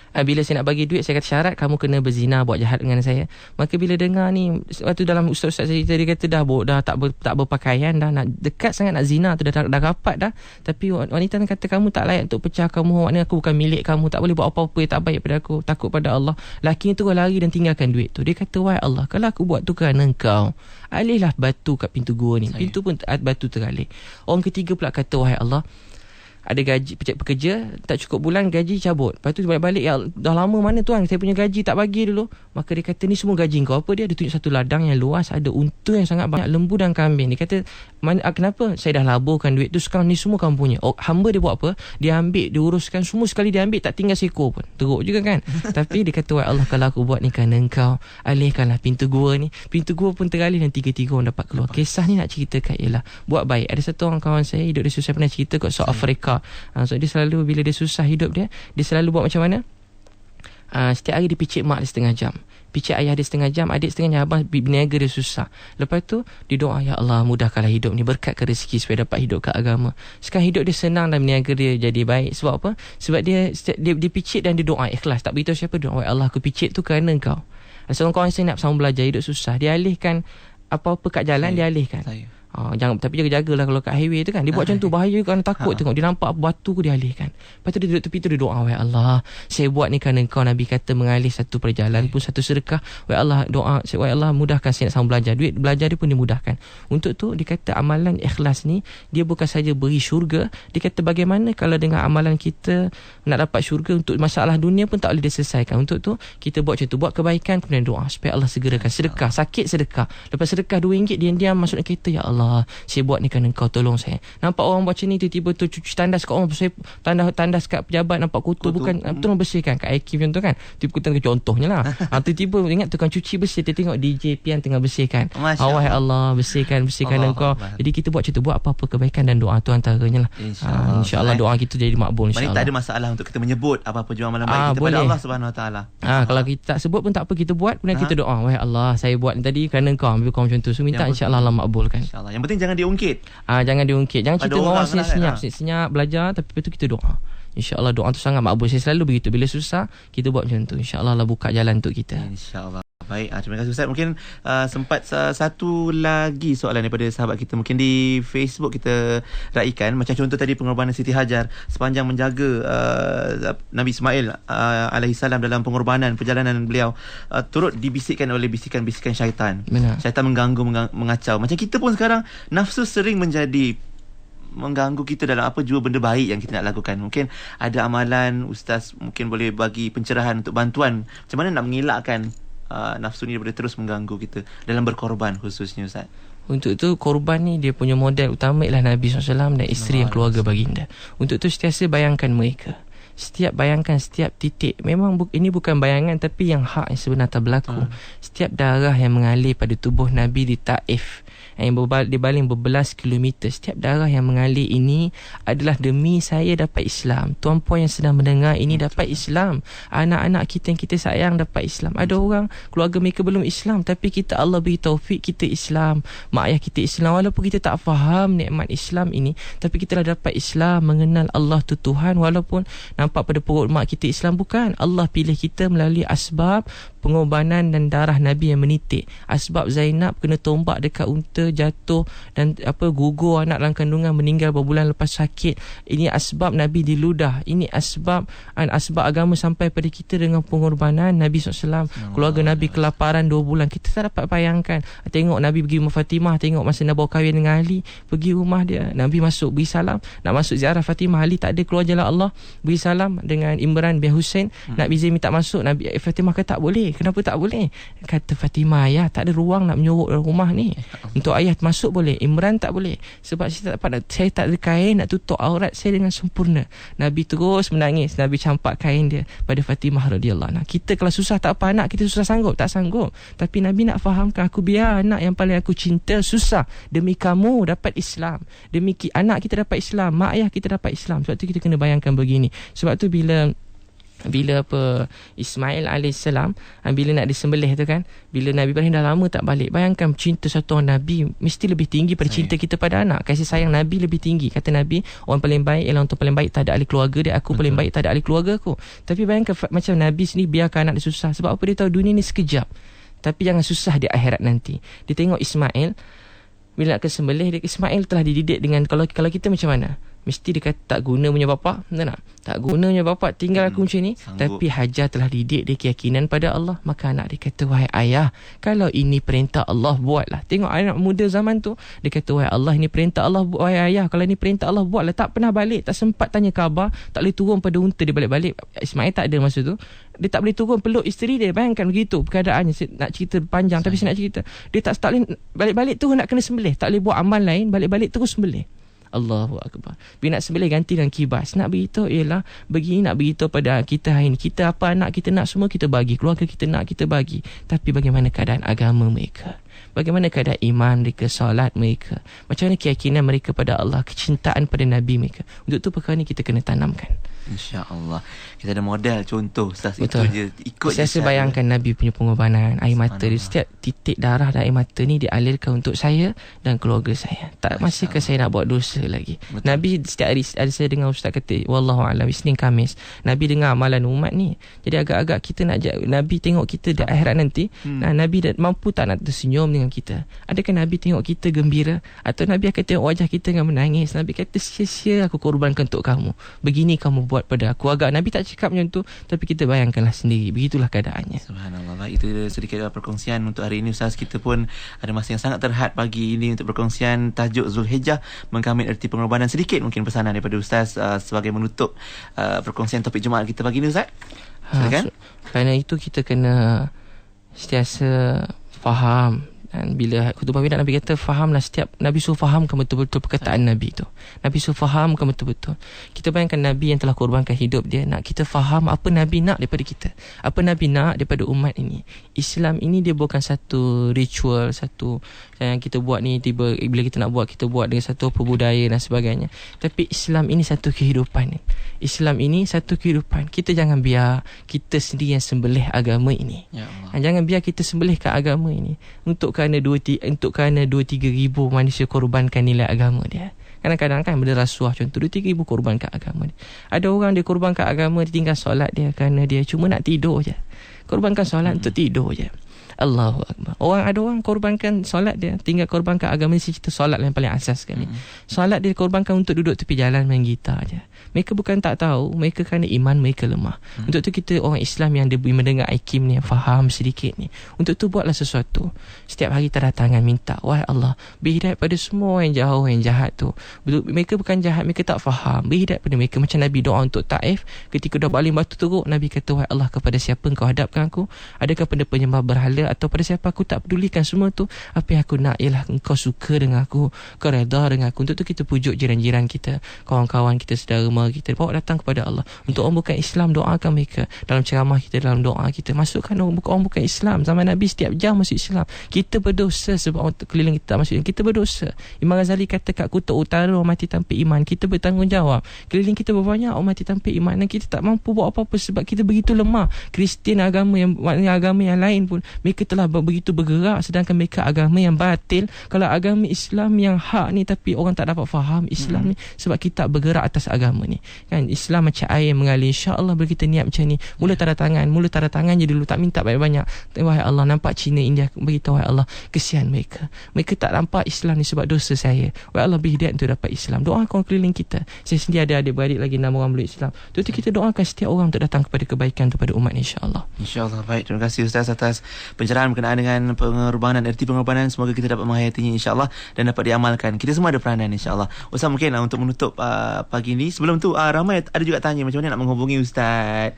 bila saya nak bagi duit, saya kata syarat kamu kena berzina, buat jahat dengan saya. Maka bila dengar ni, waktu dalam ustaz-ustaz cerita, dia kata dah tak berpakaian dah, nak dekat sangat nak zina tu, dah rapat dah. Tapi wanita ni kata, kamu tak layak untuk pecah kamu, maknanya aku bukan milik kamu, tak boleh buat apa-apa yang tak baik pada aku, takut pada Allah. Laki tu lari dan tinggalkan duit tu. Dia kata, wahai Allah, kalau aku buat tu kerana engkau, alihlah batu kat pintu gua ni. Pintu pun batu tergalih. Orang ketiga pula kata, wahai Allah, ada gaji pekerja tak cukup bulan, gaji cabut. Lepas tu balik-balik, ya dah lama mana tuan, saya punya gaji tak bagi dulu. Maka dia kata, ni semua gaji kau. Apa dia? Dia tunjuk satu ladang yang luas, ada unta yang sangat banyak, lembu dan kambing. Dia kata, kenapa? Saya dah laburkan duit tu, sekarang ni semua kamu punya. Hamba dia buat apa? Dia ambil, dia uruskan semua sekali, dia ambil, tak tinggal seekor pun. Teruk juga kan. Tapi dia kata, wahai Allah, kalau aku buat ni kerana engkau, alihkanlah pintu gua ni. Pintu gua pun tergalih dan 3 orang dapat keluar. Kisah ni nak ceritakan ialah buat baik. Ada satu orang kawan saya hidup dia susah, pernah cerita kat South Africa. So dia selalu, bila dia susah hidup dia selalu buat macam mana? Setiap hari dia picit mak dia setengah jam, picit ayah dia setengah jam, adik setengah jam. Abang berniaga dia susah. Lepas tu dia doa, ya Allah, mudahkanlah hidup ni, berkatkan rezeki supaya dapat hidup ke agama. Sekarang hidup dia senang dan berniaga dia jadi baik. Sebab apa? Sebab dia picit dan dia doa ikhlas, tak beritahu siapa. Doa, ya Allah, aku picit tu kerana engkau. Seorang kawan saya nak sama belajar, hidup susah, dia alihkan apa-apa kat jalan, dia alihkan. Tapi jaga-jagalah kalau kat highway tu kan. Dia buat macam tu, bahaya kan, takut tengok dia nampak batu ke dia alihkan. Lepas tu dia duduk tepi tu, dia doa, wahai Allah, saya buat ni kerana Engkau, Nabi kata mengalih satu perjalanan pun satu sedekah. Wahai Allah, doa, wahai Allah, mudahkan saya nak sama belajar. Duit belajar dia pun dimudahkan. Untuk tu dia kata amalan ikhlas ni, dia bukan saja beri syurga. Dia kata bagaimana kalau dengan amalan kita nak dapat syurga, untuk masalah dunia pun tak boleh diselesaikan. Untuk tu kita buat macam tu, buat kebaikan kemudian doa supaya Allah segerakan. Sedekah, sakit sedekah. Lepas sedekah RM2 diam-diam masuk dalam kereta, ya Allah, saya buat ni kerana Engkau, tolong saya. Nampak orang buat macam ni, tiba-tiba tu cuci tandas kat orang, saya tandas kat pejabat nampak kotor, bukan tolong bersihkan kat IQ macam tu kan. Tiba-tiba contohnya lah. Tiba-tiba ingat tukang cuci bersih, dia tengok DJ Pian tengah bersihkan. Wahai Allah, bersihkan Engkau. Jadi kita buat macam tu, buat apa-apa kebaikan dan doa tu antaranya lah. InsyaAllah doa kita jadi makbul, insyaAllah. Tak ada masalah untuk kita menyebut apa-apa jua amalan baik kita pada Allah Subhanahu Wa Taala. Kalau kita tak sebut pun tak apa, kita buat kemudian kita doa, wahai Allah, saya buat ni tadi kerana Engkau, ambil kau macam tu. So minta insyaAllah Allah makbulkan. InsyaAllah. Yang penting jangan diungkit. Jangan diungkit. Jangan cerita dengan orang senyap belajar, tapi lepas tu kita doa. InsyaAllah doa tu sangat makbul. Saya selalu begitu, bila susah kita buat macam tu, InsyaAllah Allah buka jalan untuk kita. InsyaAllah. Baik, terima kasih Ustaz. Mungkin sempat satu lagi soalan daripada sahabat kita. Mungkin di Facebook kita raikan. Macam contoh tadi pengorbanan Siti Hajar sepanjang menjaga Nabi Ismail alaihissalam dalam pengorbanan perjalanan beliau, turut dibisikkan oleh bisikan-bisikan syaitan. Benar. Syaitan mengacau. Macam kita pun sekarang, nafsu sering mengganggu kita dalam apa jua benda baik yang kita nak lakukan. Mungkin ada amalan, Ustaz mungkin boleh bagi pencerahan untuk bantuan macam mana nak mengelakkan nafsu ni daripada terus mengganggu kita dalam berkorban khususnya, Ustaz. Untuk tu korban ni dia punya model utama ialah Nabi SAW dan isteri yang keluarga baginda. Untuk tu sentiasa bayangkan mereka. Bayangkan setiap titik. Memang ini bukan bayangan, tapi yang hak yang sebenarnya berlaku. Setiap darah yang mengalir pada tubuh Nabi di Taif, yang dibaling berbelas kilometer, setiap darah yang mengalir ini adalah demi saya dapat Islam. Tuan-puan yang sedang mendengar ini dapat Islam. Anak-anak kita yang kita sayang dapat Islam. Ada orang keluarga mereka belum Islam, tapi kita, Allah beri taufik kita Islam, mak ayah kita Islam. Walaupun kita tak faham nikmat Islam ini, tapi kita dah dapat Islam, mengenal Allah tu Tuhan. Walaupun nampak pada perut mak kita Islam, bukan, Allah pilih kita melalui asbab pengorbanan dan darah Nabi yang menitik. Asbab Zainab kena tombak dekat unta, jatuh dan gugur anak dalam kandungan, meninggal berbulan lepas sakit. Ini asbab Nabi diludah. Ini asbab agama sampai pada kita dengan pengorbanan Nabi SAW. Keluarga Nabi kelaparan 2 bulan. Kita tak dapat bayangkan. Tengok Nabi pergi rumah Fatimah, tengok masa Nabi bawa kahwin dengan Ali, pergi rumah dia, Nabi masuk beri salam, nak masuk ziarah Fatimah, Ali tak ada, keluar jalan Allah, beri salam dengan Imran bin Hussein. Nabi Zain minta masuk, Nabi Fatimah kata tak boleh. Kenapa tak boleh? Kata Fatimah, ayah tak ada ruang nak menyorok rumah ni. Untuk ayah masuk boleh, Imran tak boleh, sebab saya tak ada kain nak tutup aurat saya dengan sempurna. Nabi terus menangis. Nabi campak kain dia pada Fatimah radhiyallahu anha. Kita kalau susah tak apa, anak kita susah tak sanggup, tapi Nabi nak fahamkan, aku biar anak yang paling aku cinta susah demi kamu dapat Islam, demi anak kita dapat Islam, mak ayah kita dapat Islam. Sebab tu kita kena bayangkan begini. Sebab tu bila Ismail alaihissalam bila nak disembelih tu kan, bila Nabi Ibrahim dah lama tak balik, bayangkan cinta satu orang Nabi mesti lebih tinggi pada cinta kita pada anak. Kasih sayang Nabi lebih tinggi. Kata Nabi, orang paling baik ialah orang paling baik tak ada ahli keluarga dia, aku paling baik tak ada ahli keluarga aku. Tapi bayangkan macam Nabi sendiri biarkan anak dia susah. Sebab apa? Dia tahu dunia ni sekejap, tapi jangan susah di akhirat nanti. Dia tengok Ismail bila nak kesembelih, Ismail telah dididik dengan, kalau kita macam mana, mesti dia kata tak guna punya bapa, betul tak? Tak guna punya bapa, tinggal aku macam ni. Tapi Hajar telah didik dia keyakinan pada Allah. Maka anak dia kata, wahai ayah, kalau ini perintah Allah, buatlah. Tengok anak muda zaman tu, dia kata, wahai Allah, ini perintah Allah, wahai ayah, kalau ini perintah Allah, buatlah. Tak pernah balik, tak sempat tanya khabar, tak boleh turun pada unta dia balik-balik. Ismail tak ada masa tu, dia tak boleh turun peluk isteri dia. Bayangkan begitu keadaannya. Saya nak cerita panjang, tapi saya nak cerita, dia tak boleh balik-balik tu nak kena sembelih, tak boleh buat amal lain, balik-balik terus sembelih. Allahu Akbar. Bila nak sembelih ganti dengan kibas. Nak beritahu ialah begini, nak beritahu pada kita hari ini, kita apa anak kita nak semua kita bagi, keluarga kita nak kita bagi. Tapi bagaimana keadaan agama mereka? Bagaimana keadaan iman mereka, solat mereka? Macam mana keyakinan mereka pada Allah, kecintaan pada Nabi mereka? Untuk tu perkara ni kita kena tanamkan. InsyaAllah. Kita ada model, contoh. Betul. Ikut saya bayangkan Nabi punya pengorbanan, air mata dia, setiap titik darah dan air mata ni dialirkan untuk saya dan keluarga saya. Tak masihkah saya nak buat dosa lagi? Betul. Nabi setiap hari ada saya dengar ustaz kata, wallahualam, Isnin Khamis Nabi dengar amalan umat ni. Jadi agak-agak kita nak Nabi tengok kita di akhirat nanti. Nabi dah mampu tak nak tersenyum dengan korban kita? Adakah Nabi tengok kita gembira? Atau Nabi akan tengok wajah kita dengan menangis? Nabi kata, sia-sia aku korbankan untuk kamu. Begini kamu buat pada aku. Agak Nabi tak cakap macam tu, tapi kita bayangkanlah sendiri. Begitulah keadaannya. Subhanallah. Baik, itu sedikit perkongsian untuk hari ini Ustaz. Kita pun ada masa yang sangat terhad pagi ini untuk perkongsian tajuk Zulhijjah, mengkamit erti pengorbanan. Sedikit mungkin pesanan daripada Ustaz sebagai menutup perkongsian topik Jumaat kita pagi ini, Ustaz. Silakan. Kerana itu kita kena sentiasa faham. Dan bila khutbah Wida, Nabi kata fahamlah, setiap Nabi suruh fahamkan betul-betul perkataan Nabi itu. Nabi suruh fahamkan betul-betul. Kita bayangkan Nabi yang telah korbankan hidup dia, nak kita faham apa Nabi nak daripada kita, apa Nabi nak daripada umat ini. Islam ini dia bukan satu ritual, satu yang kita buat ni tiba bila kita nak buat, kita buat dengan satu budaya dan sebagainya. Tapi Islam ini satu kehidupan. Islam ini satu kehidupan. Kita jangan biar kita sendiri yang sembelih agama ini. Ya Allah. Jangan biar kita sembelihkan agama ini untuk kerana 2-3 ribu manusia korbankan nilai agama dia. Kadang-kadang kan benda rasuah contoh 2-3 ribu korbankan agama dia. Ada orang dia korbankan agama, dia tinggal solat dia kerana dia cuma nak tidur je. Korbankan solat untuk tidur je. Allahu Akbar. Ada orang korbankan solat dia, tinggal korbankan agama dia. Cerita solat yang paling asas sekali. Solat dia korbankan untuk duduk tepi jalan main gitar je. Mereka bukan tak tahu, mereka kerana iman mereka lemah. Untuk tu kita orang Islam yang mendengar Aikim ni, yang faham sedikit ni, untuk tu buatlah sesuatu. Setiap hari terdatangan minta, wahai Allah, beri hidayah pada semua yang jauh, yang jahat tu. Mereka bukan jahat, mereka tak faham. Beri hidayah pada mereka. Macam Nabi doa untuk Taif, ketika dah baling batu teruk, Nabi kata, wahai Allah, kepada siapa engkau hadapkan aku? Adakah pada penyembah berhala atau pada siapa? Aku tak pedulikan semua tu. Apa yang aku nak ialah engkau suka dengan aku, kau redha dengan aku. Untuk tu kita pujuk jiran-jiran kita, kawan-kawan kita, saudara kita, bawa datang kepada Allah. Untuk orang bukan Islam, doakan mereka. Dalam ceramah kita, dalam doa kita, masukkan orang bukan Islam. Zaman Nabi setiap jam masuk Islam. Kita berdosa sebab orang keliling kita tak masuk. Kita berdosa. Imam Ghazali kata kat kutub utara orang mati tanpa iman. Kita bertanggungjawab. Keliling kita berbanyak orang mati tanpa iman, dan kita tak mampu buat apa-apa sebab kita begitu lemah. Kristian agama yang maknanya agama yang lain pun mereka telah begitu bergerak, sedangkan mereka agama yang batil. Kalau agama Islam yang hak ni, tapi orang tak dapat faham Islam ni sebab kita bergerak atas agama ni kan. Islam macam air mengalir. InsyaAllah bila kita niat macam ni, mula tanda tangan je dulu, tak minta banyak-banyak. Wahai Allah, nampak China, India, beritahu wahai Allah, kesian mereka tak nampak Islam ni sebab dosa saya. Wahai Allah, beri hidayah untuk dapat Islam. Doakan orang keliling kita. Saya sendiri ada adik-beradik lagi 6 orang belum Islam. Tu kita doakan setiap orang untuk datang kepada kebaikan kepada umat, insyaAllah. InsyaAllah. Baik, terima kasih Ustaz atas pencerahan berkenaan dengan pengorbanan, erti pengorbanan. Semoga kita dapat menghayatinya insyaAllah dan dapat diamalkan. Kita semua ada peranan insyaAllah. Ustaz, mungkin untuk menutup pagi ni, sebelum tu ramai ada juga tanya macam mana nak menghubungi Ustaz,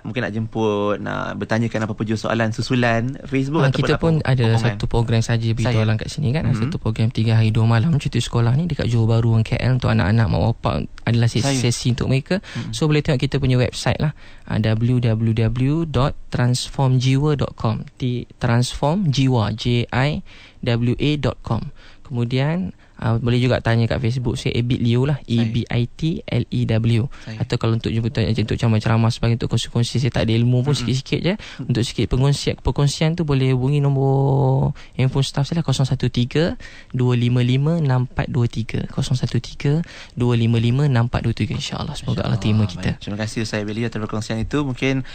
mungkin nak jemput, nak bertanyakan apa-apa juga soalan susulan Facebook ataupun kita pun ada satu program saja beritahu orang kat sini kan. Satu program 3 hari 2 malam cuti sekolah ni dekat Johor Bahru KL untuk anak-anak mak bapak, adalah sesi untuk mereka. So boleh tengok kita punya website lah, www.transformjiwa.com, transformjiwa jiwa.com. Kemudian boleh juga tanya kat Facebook saya, Ebit Leo lah, EBITLEW. Atau kalau untuk jemput untuk ceramah sebagainya, untuk kongsi-kongsi saya tak ada ilmu pun sikit-sikit je. Untuk sikit perkongsian tu boleh hubungi nombor handphone staff saya lah, 013-255-6423, 013-255-6423. InsyaAllah. Semoga Allah terima kita. Terima kasih Ustaz Ebit Leo atas perkongsian itu. Mungkin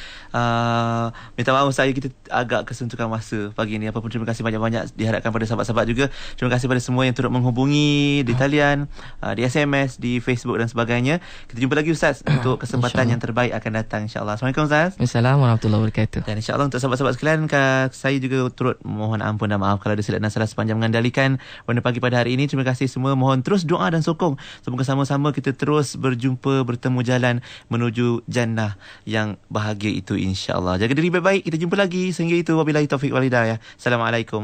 minta maaf Ustaz, kita agak kesentukan masa pagi ni. Apapun, terima kasih banyak-banyak diharapkan pada sahabat-sahabat juga. Terima kasih pada semua yang turut menghubungi di talian, di SMS, di Facebook dan sebagainya. Kita jumpa lagi Ustaz untuk kesempatan yang terbaik akan datang insyaAllah. Assalamualaikum Ustaz. Assalamualaikum warahmatullahi wabarakatuh. Dan insyaAllah untuk sahabat-sahabat sekalian, saya juga turut mohon ampun dan maaf kalau ada silap dan salah sepanjang mengendalikan pada pagi pada hari ini. Terima kasih semua. Mohon terus doa dan sokong. Semoga sama-sama kita terus berjumpa, bertemu jalan menuju jannah yang bahagia itu insyaAllah. Jaga diri baik-baik. Kita jumpa lagi. Sehingga itu, wabillahi taufiq wal hidayah. Assalamualaikum.